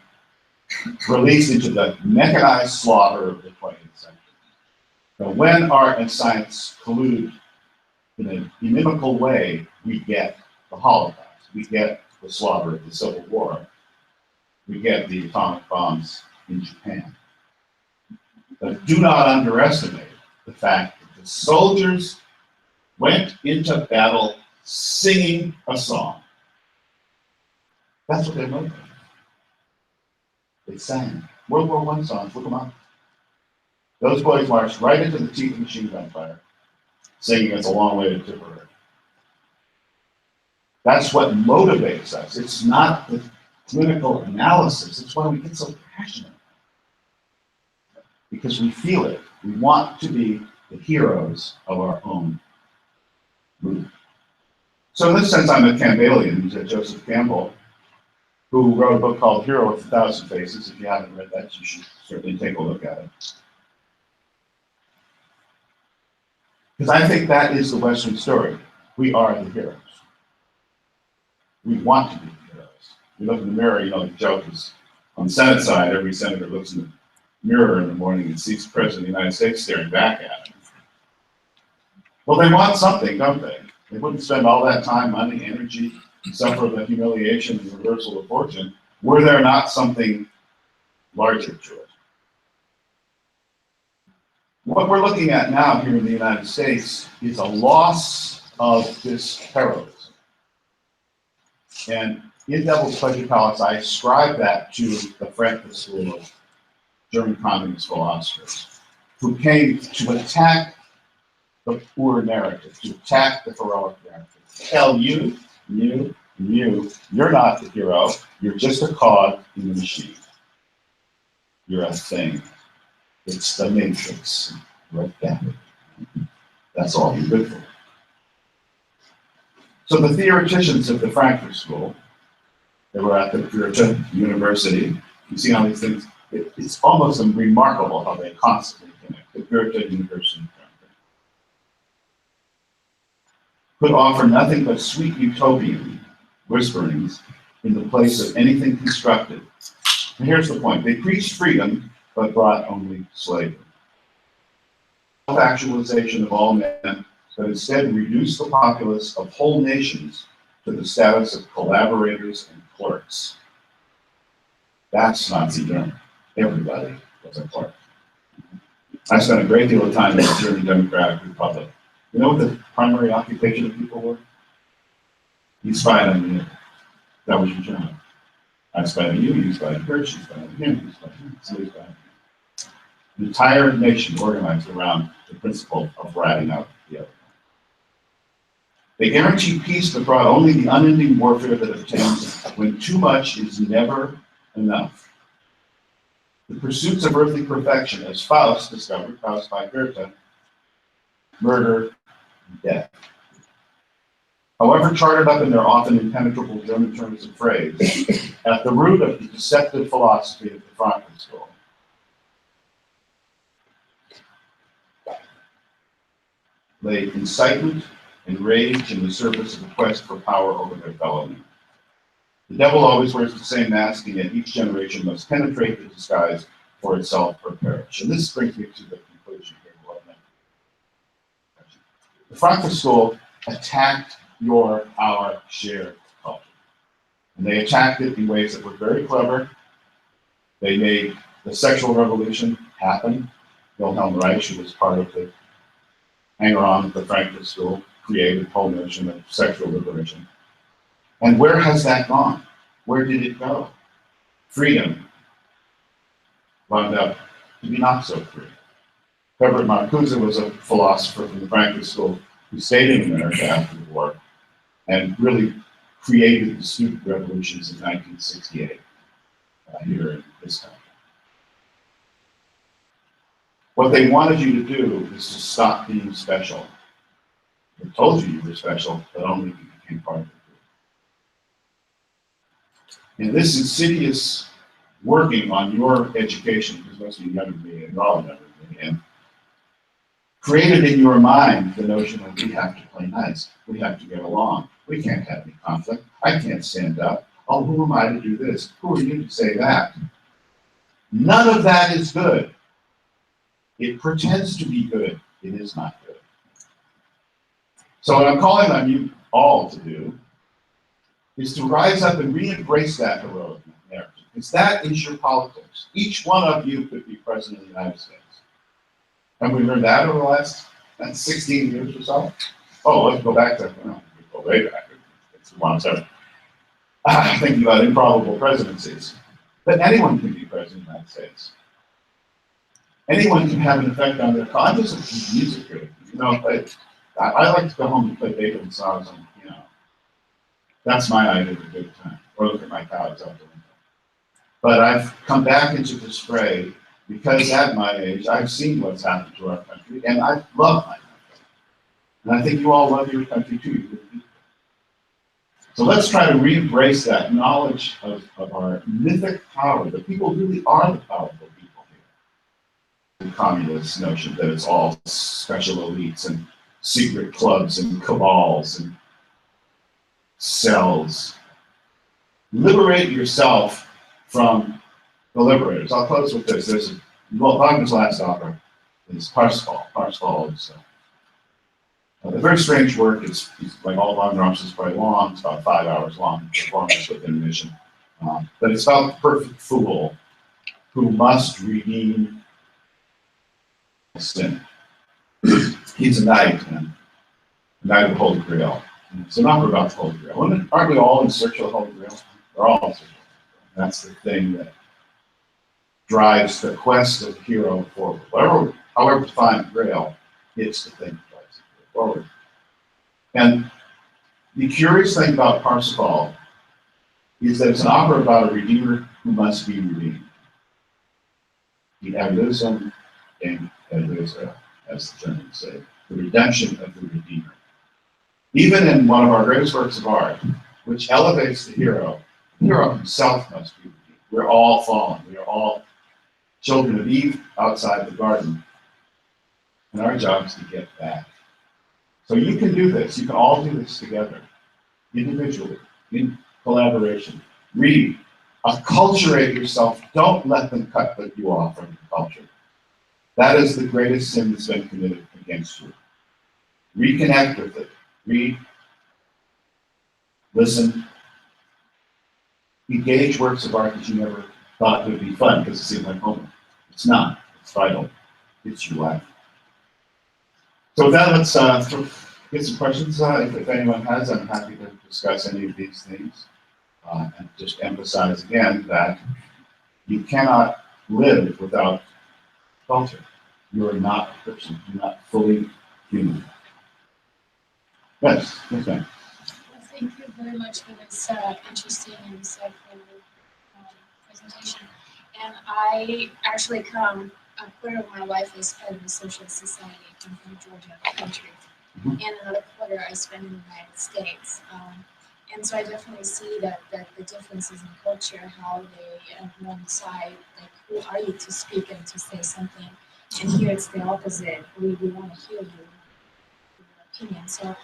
released into the mechanized slaughter of the 20th century. Now, when art and science collude in an inimical way, we get the Holocaust, we get the slaughter of the Civil War. we get the atomic bombs in Japan. But do not underestimate the fact that the soldiers went into battle singing a song. That's what they wrote. They sang World War I songs, look them up. Those boys marched right into the teeth of machine gun fire, singing It's a Long Way to Tipperary. That's what motivates us. It's not the clinical analysis. It's why we get so passionate. Because we feel it. We want to be the heroes of our own movement. So in this sense, I'm a Campbellian, Joseph Campbell, who wrote a book called Hero with a Thousand Faces. If you haven't read that, you should certainly take a look at it. Because I think that is the Western story. We are the heroes. We want to be the heroes. You look in the mirror, you know, the joke is on the Senate side, every senator looks in the mirror in the morning and sees the President of the United States staring back at him. Well, they want something, don't they? They wouldn't spend all that time, money, energy, suffer the humiliation and reversal of fortune were there not something larger to it. What we're looking at now here in the United States is a loss of this heroism. And in Devil's Pleasure Palace, I ascribe that to the Frankfurt School of German communist philosophers who came to attack the poor narrative, to attack the heroic narrative. Tell you, you're not the hero, you're just a cog in the machine. You're a thing. It's the matrix, right there. That's all you're good for. So the theoreticians of the Frankfurt School, they were at the Goethe University. You see how these things, it's almost remarkable how they constantly connect. The Goethe University in Frankfurt could offer nothing but sweet utopian whisperings in the place of anything constructive. And here's the point. They preached freedom, but brought only slavery. Self-actualization of all men, but instead reduced the populace of whole nations to the status of collaborators and clerks. That's Nazi Germany. Everybody was a clerk. I spent a great deal of time in the German Democratic Republic. You know what the primary occupation of people were? You spied on me. That was your job. I spied on you, you spied on her, she spied on him, you spied on him, somebody spied on him. The entire nation organized around the principle of ratting out the other. They guaranteed peace, but brought only the unending warfare that obtains when too much is never enough. The pursuits of earthly perfection, as Faust discovered, Faust by Goethe, murder and death. However charted up in their often impenetrable German terms of phrase, at the root of the deceptive philosophy of the Frankfurt School lay incitement and rage in the service of the quest for power over their fellow men. The devil always wears the same mask, and yet each generation must penetrate the disguise for itself or perish. And this brings me to the conclusion here. The Frankfurt School attacked our shared culture. And they attacked it in ways that were very clever. They made the sexual revolution happen. Wilhelm Reich, who was part of the hanger-on at the Frankfurt School, created the whole notion of sexual liberation. And where has that gone? Where did it go? Freedom wound up to be not so free. Herbert Marcuse was a philosopher from the Frankfurt School who stayed in America after the war and really created the student revolutions in 1968 here in this country. What they wanted you to do is to stop being special. They told you were special, but only if you became part of the group. And this insidious working on your education, because most of you younger than me, and you're all younger than me, and created in your mind the notion that we have to play nice, we have to get along, we can't have any conflict, I can't stand up, oh, who am I to do this, who are you to say that? None of that is good. It pretends to be good, it is not good. So what I'm calling on you all to do is to rise up and re-embrace that heroic narrative. is that is your politics. Each one of you could be president of the United States. Have we learned that over the last 16 years or so? Oh, let's go back to, well, we go way back. It's a long time. Thinking about improbable presidencies. But anyone can be president of the United States. Anyone can have an effect on their I'm just a music critic. You know, I like to go home and play Beethoven songs and, you know, that's my idea of a good time. Or look at my cows out the window. But I've come back into this fray because at my age, I've seen what's happened to our country, and I love my country. And I think you all love your country too. So let's try to re-embrace that knowledge of our mythic power, that people really are the powerful people here. The communist notion that it's all special elites and secret clubs and cabals and cells. Liberate yourself from the liberators. I'll close with this. There's Wagner's last opera is Parsifal. Parsifal is a very strange work. It's like all Wagner operas, it's quite long. It's about 5 hours long, performance with intermission. But it's about the perfect fool who must redeem sin. He's a knight, and a knight of the Holy Grail. It's an opera about the Holy Grail. Aren't we all in search of the Holy Grail? We're all in search of the Holy Grail. That's the thing that drives the quest of the hero forward. However to find the Grail, it's the thing that drives it forward. And the curious thing about Parsifal is that it's an opera about a redeemer who must be redeemed. The erlösung and erlöser, as the Germans say, the redemption of the redeemer. Even in one of our greatest works of art, which elevates the hero himself must be redeemed. We're all fallen. We are all children of Eve outside the garden. And our job is to get back. So you can do this. You can all do this together, individually, in collaboration. Read, acculturate yourself. Don't let them cut you off from your culture. That is the greatest sin that's been committed against you. Reconnect with it. Read, listen, engage works of art that you never thought would be fun because it seemed like homework. It's not. It's vital. It's your life. So with that, let's get some questions. If anyone has, I'm happy to discuss any of these things. And just emphasize again that you cannot live without culture. You are not a person. You're not fully human. Yes, yes, ma'am. Well, thank you very much for this interesting and insightful presentation. And I actually come, a quarter of my life is spent in the Socialist Society. I'm from Georgia, country. And another quarter I spend in the United States. And so I definitely see that the differences in culture, how they on one side, like who are you to speak and to say something? And here it's the opposite. We want to hear you. Opinion. So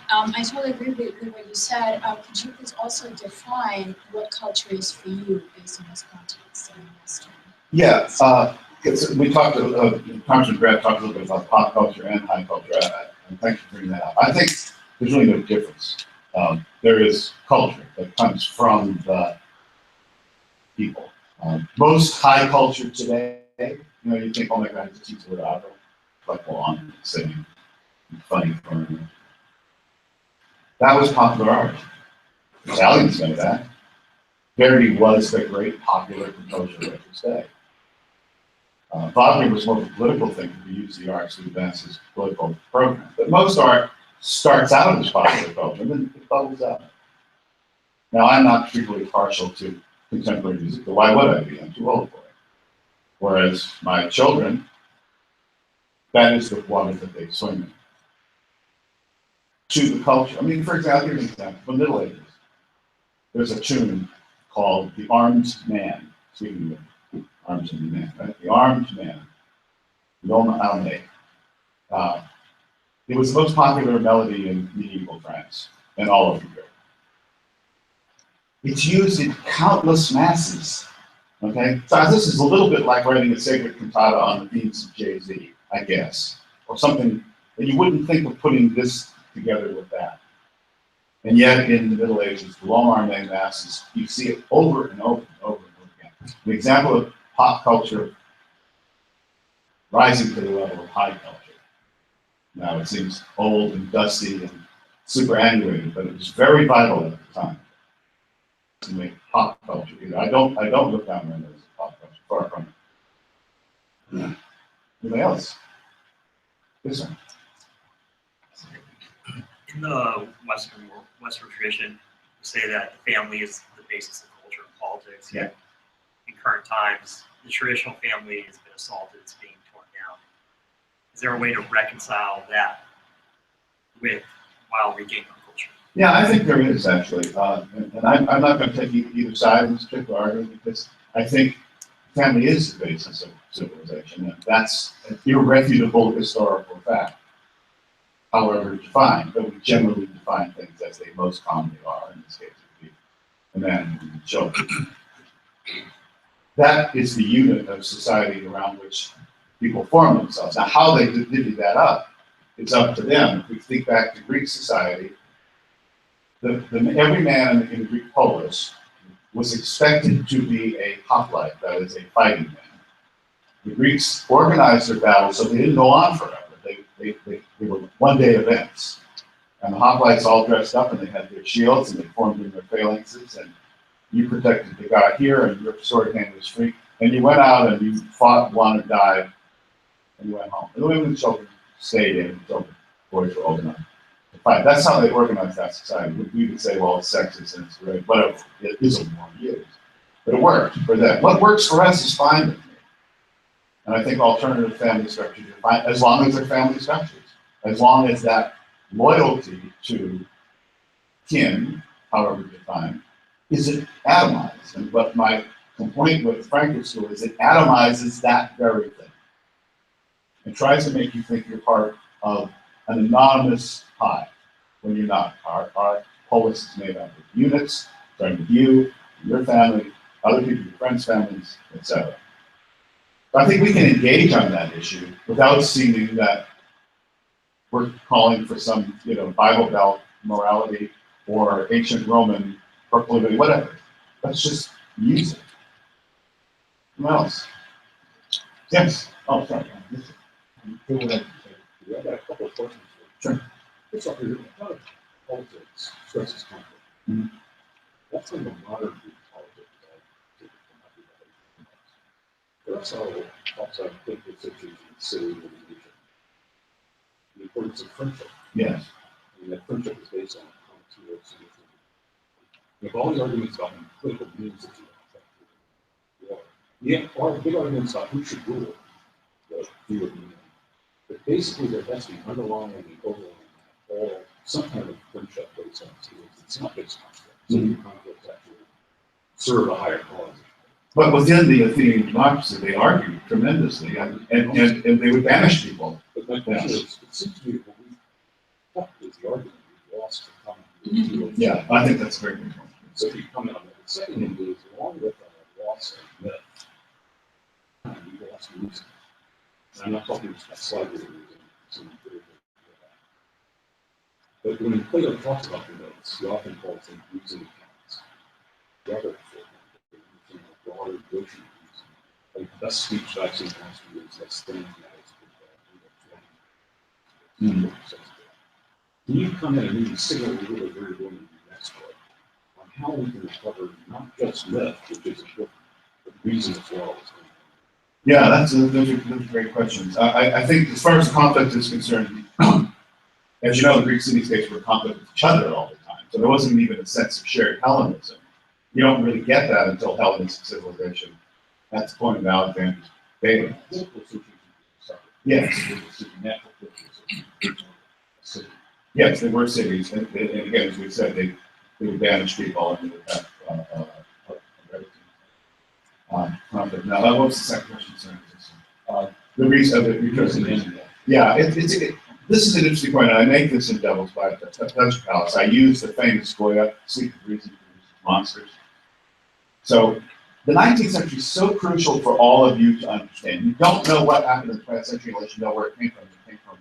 I totally agree with what you said. Could you please also define what culture is for you based on this context in Western? Yeah, we talked, Congressman Grant talked a little bit about pop culture and high culture, and thanks for bringing that up. I think there's really no difference. There is culture that comes from the people. Most high culture today, you know, you think, oh my God, it's a teacher with opera, like, well, I'm singing. Funny for me. That was popular art. Italians know that. Verdi was the great popular composer of his day. Wagner was more of a political thing to use the arts to advance his political program. But most art starts out as popular culture and then it bubbles out. Now, I'm not particularly partial to contemporary music, but why would I be? I'm too old for it. Whereas my children, that is the water that they swim in. To the culture. I mean, for example, here's an example. The Middle Ages, there's a tune called The Armed Man. Speaking of arms and man, right? The Armed Man. L'Homme Armé. It was the most popular melody in medieval France and all over Europe. It's used in countless masses. Okay? So this is a little bit like writing a sacred cantata on the themes of Jay-Z, I guess. Or something that you wouldn't think of putting this together with that. And yet in the Middle Ages, the L'Homme Armé masses, you see it over and over and over and over an example of pop culture rising to the level of high culture. Now it seems old and dusty and superannuated, but it was very vital at the time to make pop culture. I don't look down on it as a pop culture, far from it. Yeah. Anybody else? Yes, sir. In the Western tradition, we say that the family is the basis of culture and politics. Yeah. In current times, the traditional family has been assaulted, it's being torn down. Is there a way to reconcile that while regaining our culture? Yeah, I think there is actually, and I'm not going to take either side in this particular argument because I think family is the basis of civilization, and that's an irrefutable historical fact. However defined, but we generally define things as they most commonly are, in this case, it would be a man and children. That is the unit of society around which people form themselves. Now, how they divvy that up, it's up to them. If we think back to Greek society, every man in the Greek polis was expected to be a hoplite, that is, a fighting man. The Greeks organized their battles so they didn't go on forever. They were one-day events. And the hoplites all dressed up and they had their shields and they formed in their phalanxes and you protected the guy here and your sword hand was free. And you went out and you fought, won, and died, and you went home. And the women and children stayed in until the boys were old enough to fight. That's how they organized that society. We would say, well, it's sexist and it's great, whatever. It isn't more used. But it worked for them. What works for us is fine with me. And I think alternative family structures are fine, as long as they're family structures. As long as that loyalty to kin, however defined, isn't atomized. And what my complaint with Frankfurt School is it atomizes that very thing. It tries to make you think you're part of an anonymous hive when you're not. Our polis is made up of units, starting with you, your family, other people, your friends' families, etc. I think we can engage on that issue without seeming that we're calling for some, Bible Belt morality or ancient Roman proclivity, whatever. Let's just use it. Who else? Yes. Oh, sorry. I've got a couple of questions. Sure. First off, how does politics stresses conflict? Mm-hmm. That's in the modern view of politics. But also talks about political situations in the city and the nation. The importance of friendship. Yes. And that friendship is based on continuous significance. If all these arguments about political means that you have, all the big arguments about who should rule the view of meaning. But basically, there has to be underlying and overlying all some kind of friendship based on it. It's not based on conflict. So your conflicts actually serve a higher cause. But within the Athenian democracy, they argued tremendously, and they would banish people. But my question is, it seems to me that what is the argument we lost the common. Yeah, I think that's a very good point. So if you comment on that, the second thing is along with loss of myth, we lost reason. And I'm not talking about slightly reason. But when Plato talks about the myths, he often calls them reason accounts. Rather than broader notion of reason. Like the best speech that I've seen last year is less than Can you comment and maybe signal a little bit where you're going in the next part on how we can recover not just myth, which is important, but reason as well? Yeah, those are great questions. I think as far as conflict is concerned, as you know, the Greek city-states were in conflict with each other all the time. So there wasn't even a sense of shared Hellenism. You don't really get that until Hellenistic civilization. That's the point of Alexander's Beta. Yes. Yes, they were cities, and again, as we said, they would banish people and they would have conflict. Now, what was the second question? Sorry. The reason of it, yeah, this is an interesting point, and I make this in Devil's Pleasure Palace. I use the famous Goya, Sleep of Reason, monsters. So the 19th century is so crucial for all of you to understand. You don't know what happened in the 20th century unless you know where it came from. It came from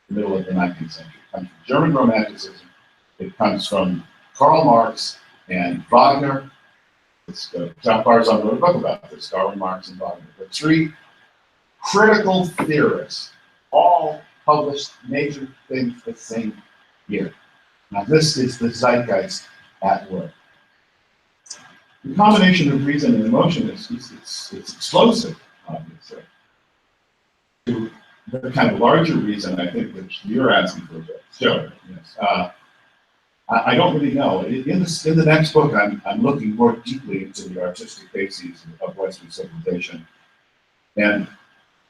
the middle of the 19th century. It comes from German Romanticism. It comes from Karl Marx and Wagner John Barzon wrote a book about this, Karl Marx and Wagner. The three critical theorists all published major things the same year. Now this is the zeitgeist at work. The combination of reason and emotion is it's explosive, obviously. To the kind of larger reason, I think, that you're asking for, Joe. Yes. I don't really know. In the next book, I'm looking more deeply into the artistic bases of Western civilization and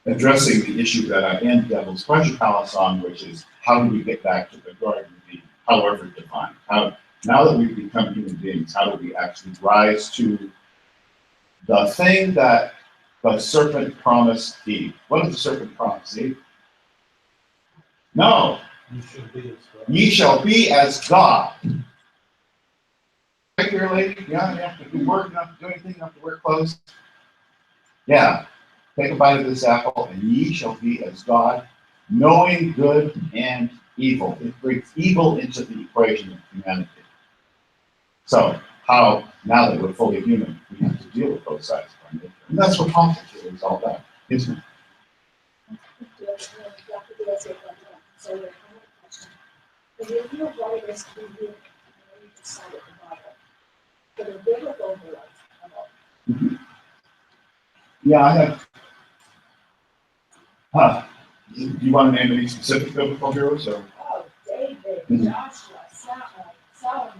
addressing the issue that I end Devil's Pleasure Palace on, which is how do we get back to the Garden of Eden, however defined. Now that we've become human beings, how do we actually rise to the thing that the serpent promised Eve? What did the serpent promise Eve? No. Ye shall be as God. Right here, lady? Yeah, you have to do work, you don't have to do anything, you don't have to wear clothes. Yeah. Take a bite of this apple, and ye shall be as God, knowing good and evil. It brings evil into the equation of humanity. So, how, now that we're fully human, we have to deal with both sides of our nature. And that's what politics really is all about, isn't it? The review of writers can be on each side of the Bible. For the biblical heroes, Yeah, I have. You want to name any specific biblical heroes? Or? oh, David, Joshua, Solomon,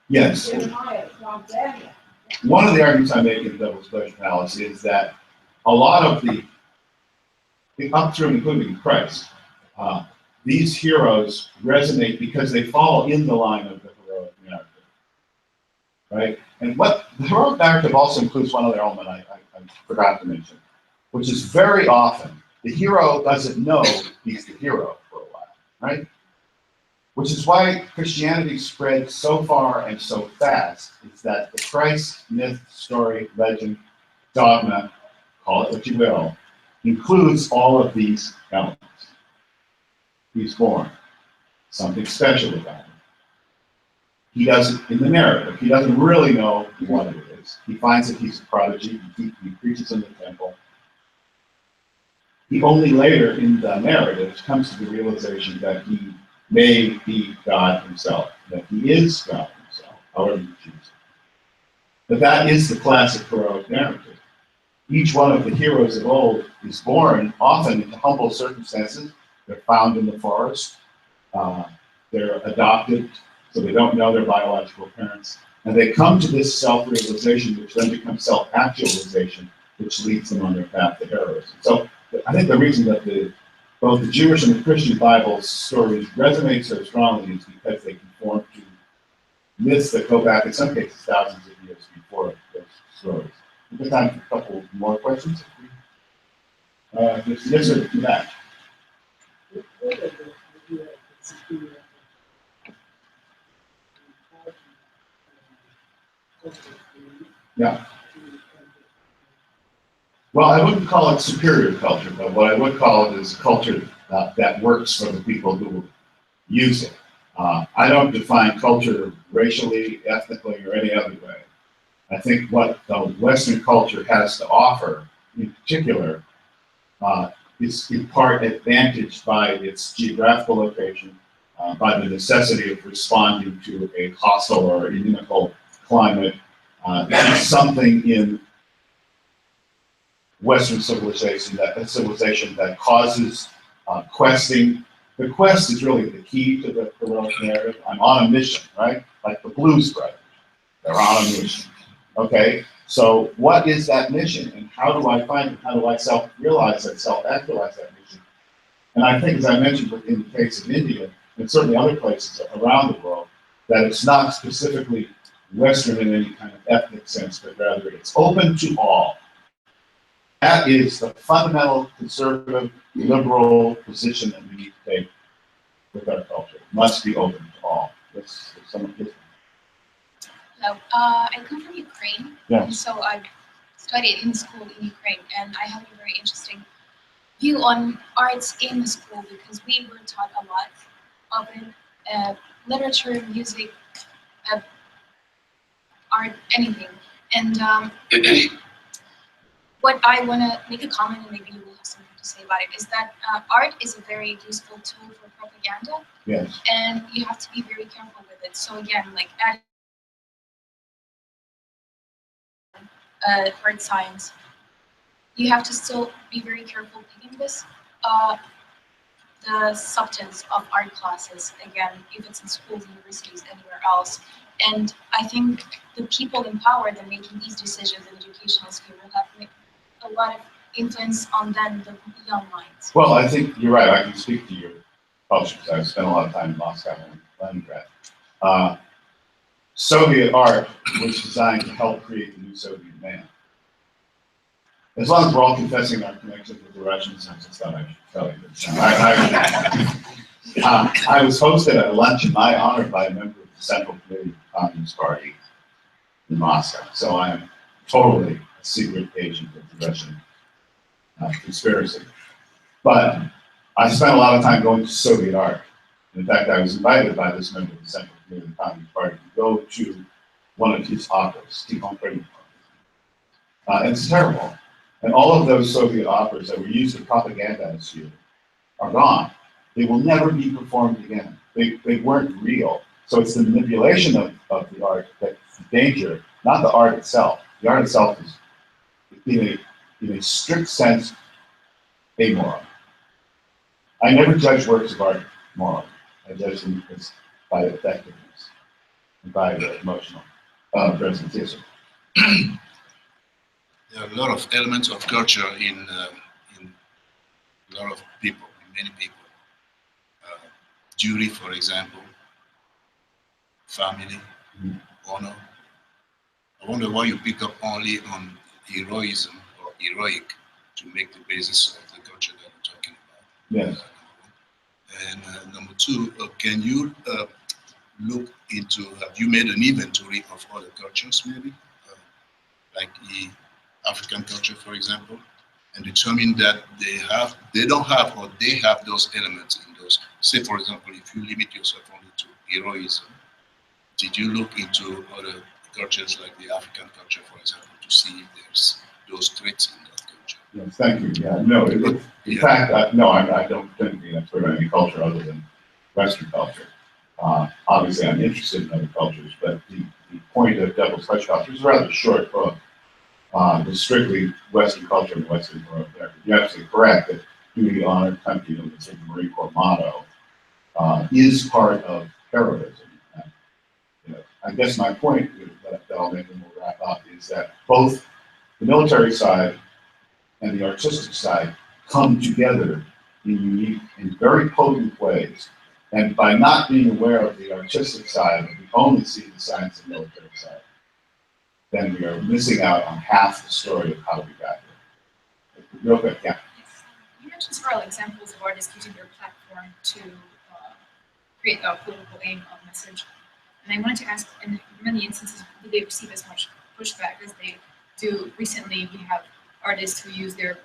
Yes. Jeremiah, Daniel. One of the arguments I make in the Devil's Pleasure Palace is that a lot of the Upstream, including Christ, these heroes resonate because they fall in the line of the heroic narrative, right? And what the heroic narrative also includes one other element I forgot to mention, which is very often the hero doesn't know he's the hero for a while, right? Which is why Christianity spread so far and so fast, is that the Christ myth, story, legend, dogma, call it what you will, includes all of these elements. He's born. Something special about him. He doesn't, in the narrative, he doesn't really know what it is. He finds that he's a prodigy. He preaches in the temple. He only later in the narrative comes to the realization that he may be God himself, that he is God himself, however you choose it. But that is the classic heroic narrative. Each one of the heroes of old is born often into humble circumstances. They're found in the forest. They're adopted, so they don't know their biological parents. And they come to this self-realization, which then becomes self-actualization, which leads them on their path to heroism. So I think the reason that both the Jewish and the Christian Bible stories resonate so strongly is because they conform to myths that go back, in some cases, thousands of years before those stories. We've got time for a couple more questions. Yes, sir, Matt. Yeah. Well, I wouldn't call it superior culture, but what I would call it is culture that works for the people who use it. I don't define culture racially, ethnically, or any other way. I think what the Western culture has to offer, in particular, is in part advantaged by its geographical location, by the necessity of responding to a hostile or inimical climate. There's something in Western civilization that causes questing. The quest is really the key to the heroic narrative. I'm on a mission, right? Like the Blues Brothers, they're on a mission. Okay, so what is that mission, and how do I find it? How do I self-realize that, self-actualize that mission? And I think, as I mentioned in the case of India, and certainly other places around the world, that it's not specifically Western in any kind of ethnic sense, but rather it's open to all. That is the fundamental conservative, liberal position that we need to take with our culture. It must be open to all. That's someone different. Hello. I come from Ukraine, Yeah. and so I studied in school in Ukraine, and I have a very interesting view on arts in the school because we were taught a lot of it, literature, music, art, anything. And what I want to make a comment, and maybe you will have something to say about it, is that art is a very useful tool for propaganda, Yes. and you have to be very careful with it. So again, like hard science, you have to still be very careful picking this. The substance of art classes, again, if it's in schools, universities, anywhere else. And I think the people in power that are making these decisions in educational sphere will have a lot of influence on them, the young minds. Well, I think you're right. I can speak to your culture because I've spent a lot of time in Moscow and Leningrad. Soviet art was designed to help create the new Soviet man. As long as we're all confessing our connections with the Russians, I just thought I should tell you this. I was hosted at a lunch in my honor by a member of the Central Committee of the Communist Party in Moscow. So I'm totally a secret agent of the Russian conspiracy. But I spent a lot of time going to Soviet art. In fact, I was invited by this member of the Central Committee of the Communist Party to go to one of his operas, and it's terrible. And all of those Soviet operas that were used to propagandize you are gone. They will never be performed again. They weren't real. So it's the manipulation of the art that's the danger, not the art itself. The art itself is, in a strict sense, amoral. I never judge works of art morally. I judge them by effectiveness and by the emotional presentation. There are a lot of elements of culture in a lot of people, in many people. Duty, for example, family, honor. I wonder why you pick up only on heroism or heroic to make the basis of the culture that we're talking about. Yes. And number two, can you look into, have you made an inventory of other cultures maybe? Like the African culture, for example, and determine that they don't have, or they have those elements in those. Say, for example, if you limit yourself only to heroism, did you look into other cultures like the African culture, for example, to see if there's those traits in that culture? Yes, thank you. Yeah, no, in fact, no, I don't think the expert on any culture other than Western culture. Obviously, I'm interested in other cultures, but the point of Devil's Touch Culture is a rather short book. It's strictly Western culture and Western world. You're absolutely correct that duty, honor, country, it's the Marine Corps motto, is part of heroism. I guess my point that I'll make and we'll wrap up is that both the military side and the artistic side come together in unique and very potent ways. And by not being aware of the artistic side, we only see the science and military side, then we are missing out on half the story of how we got here. Real quick, yeah. You mentioned several examples of artists using their platform to create a political aim of message. And I wanted to ask, in many instances, do they receive as much pushback as they do recently? We have artists who use their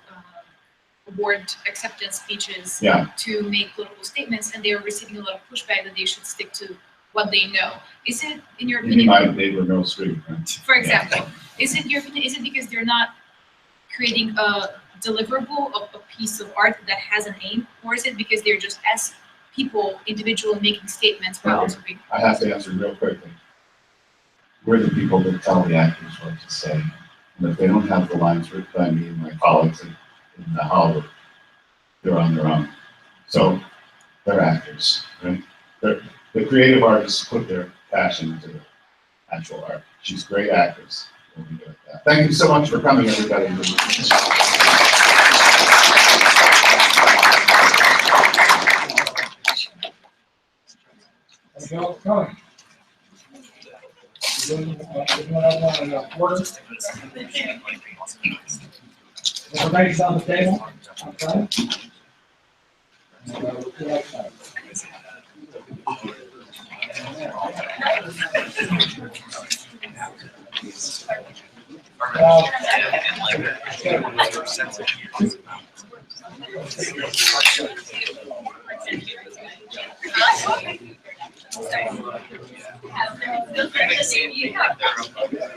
award acceptance speeches to make political statements, and they are receiving a lot of pushback that they should stick to what they know. Is it, in your opinion, They were no street, right? for example, is it your opinion, is it because they're not creating a deliverable of a piece of art that has a name, or is it because they're just as people, individual, making statements while also being? I have to answer real quickly. We're the people that tell the actors what to say. And if they don't have the lines written by me and my colleagues in the Hollywood, they're on their own. So they're actors, right? The creative artists put their passion into the actual art. She's a great actress. We'll leave it at that. Thank you so much for coming, everybody. Thank you all for coming. Information on the table. Okay. We'll see you next time.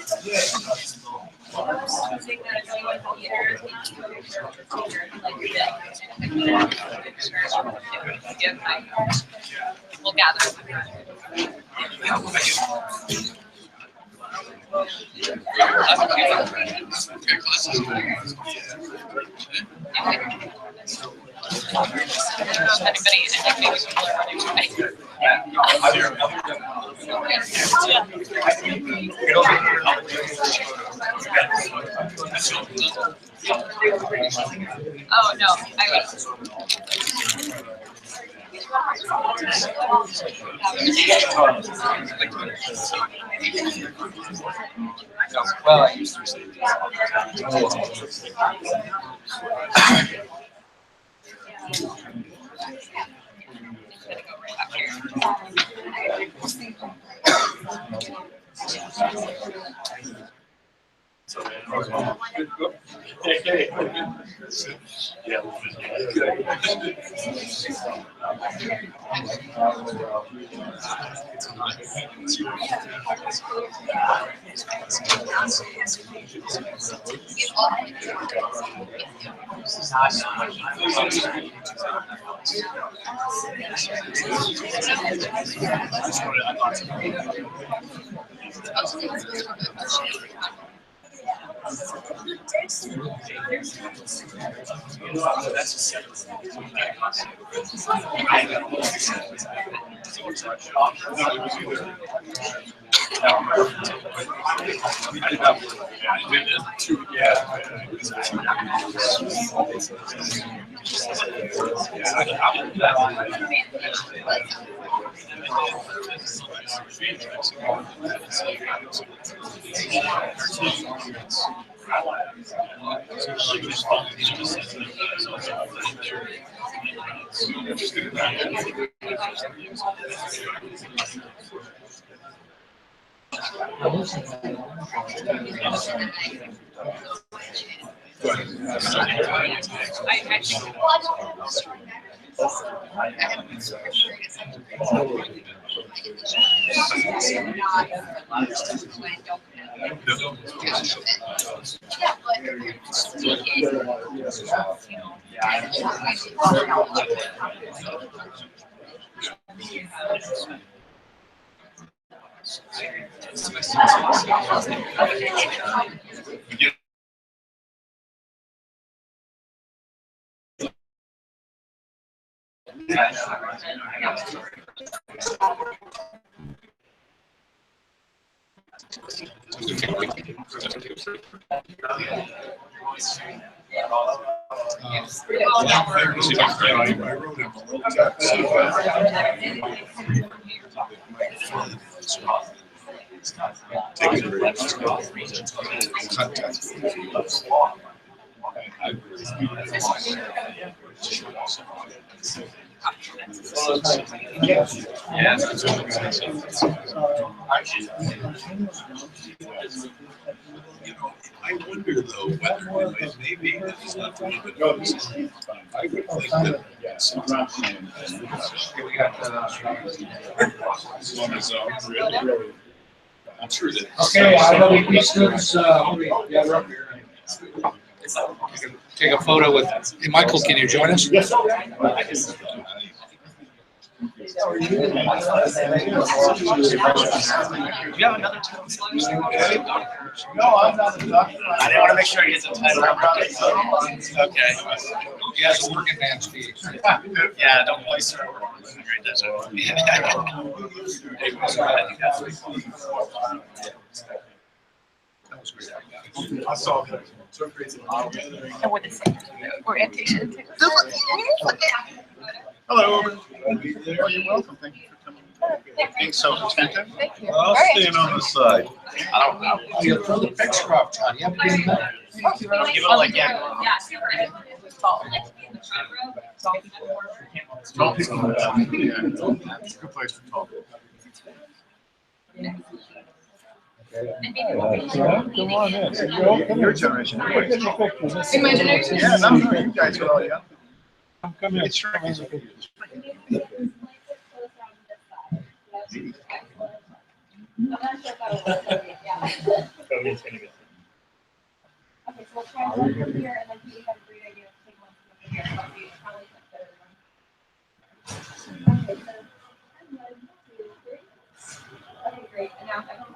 We'll gather. Oh, no, I was. Well, I used to say I wonder though whether maybe it's not a little bit noticeable. I would think that on its own, really. I'm sure that. Okay, IWP students, gather up here. Take a photo with, hey, Michael, can you join us? Yes. You have another two slides? No, I'm not a doctor. I didn't want to make sure he gets a title. Okay. He has a working man's fee. Yeah, don't place her. Great, that's I saw that. And what is it? Orientation. Hello. Oh, you're welcome. Thank you for coming. Being so attentive. Thank you. I'll stand on the side. You throw the picture up, John. You have to be there. Give it like, yeah. Tall people. Yeah. Good place for tall people. Come on in. Your generation. In my generation? Yeah, no, you guys are all young. Come here. It's sure. Okay, so we'll try one from here, and then you have a great idea of taking one from over here. Okay.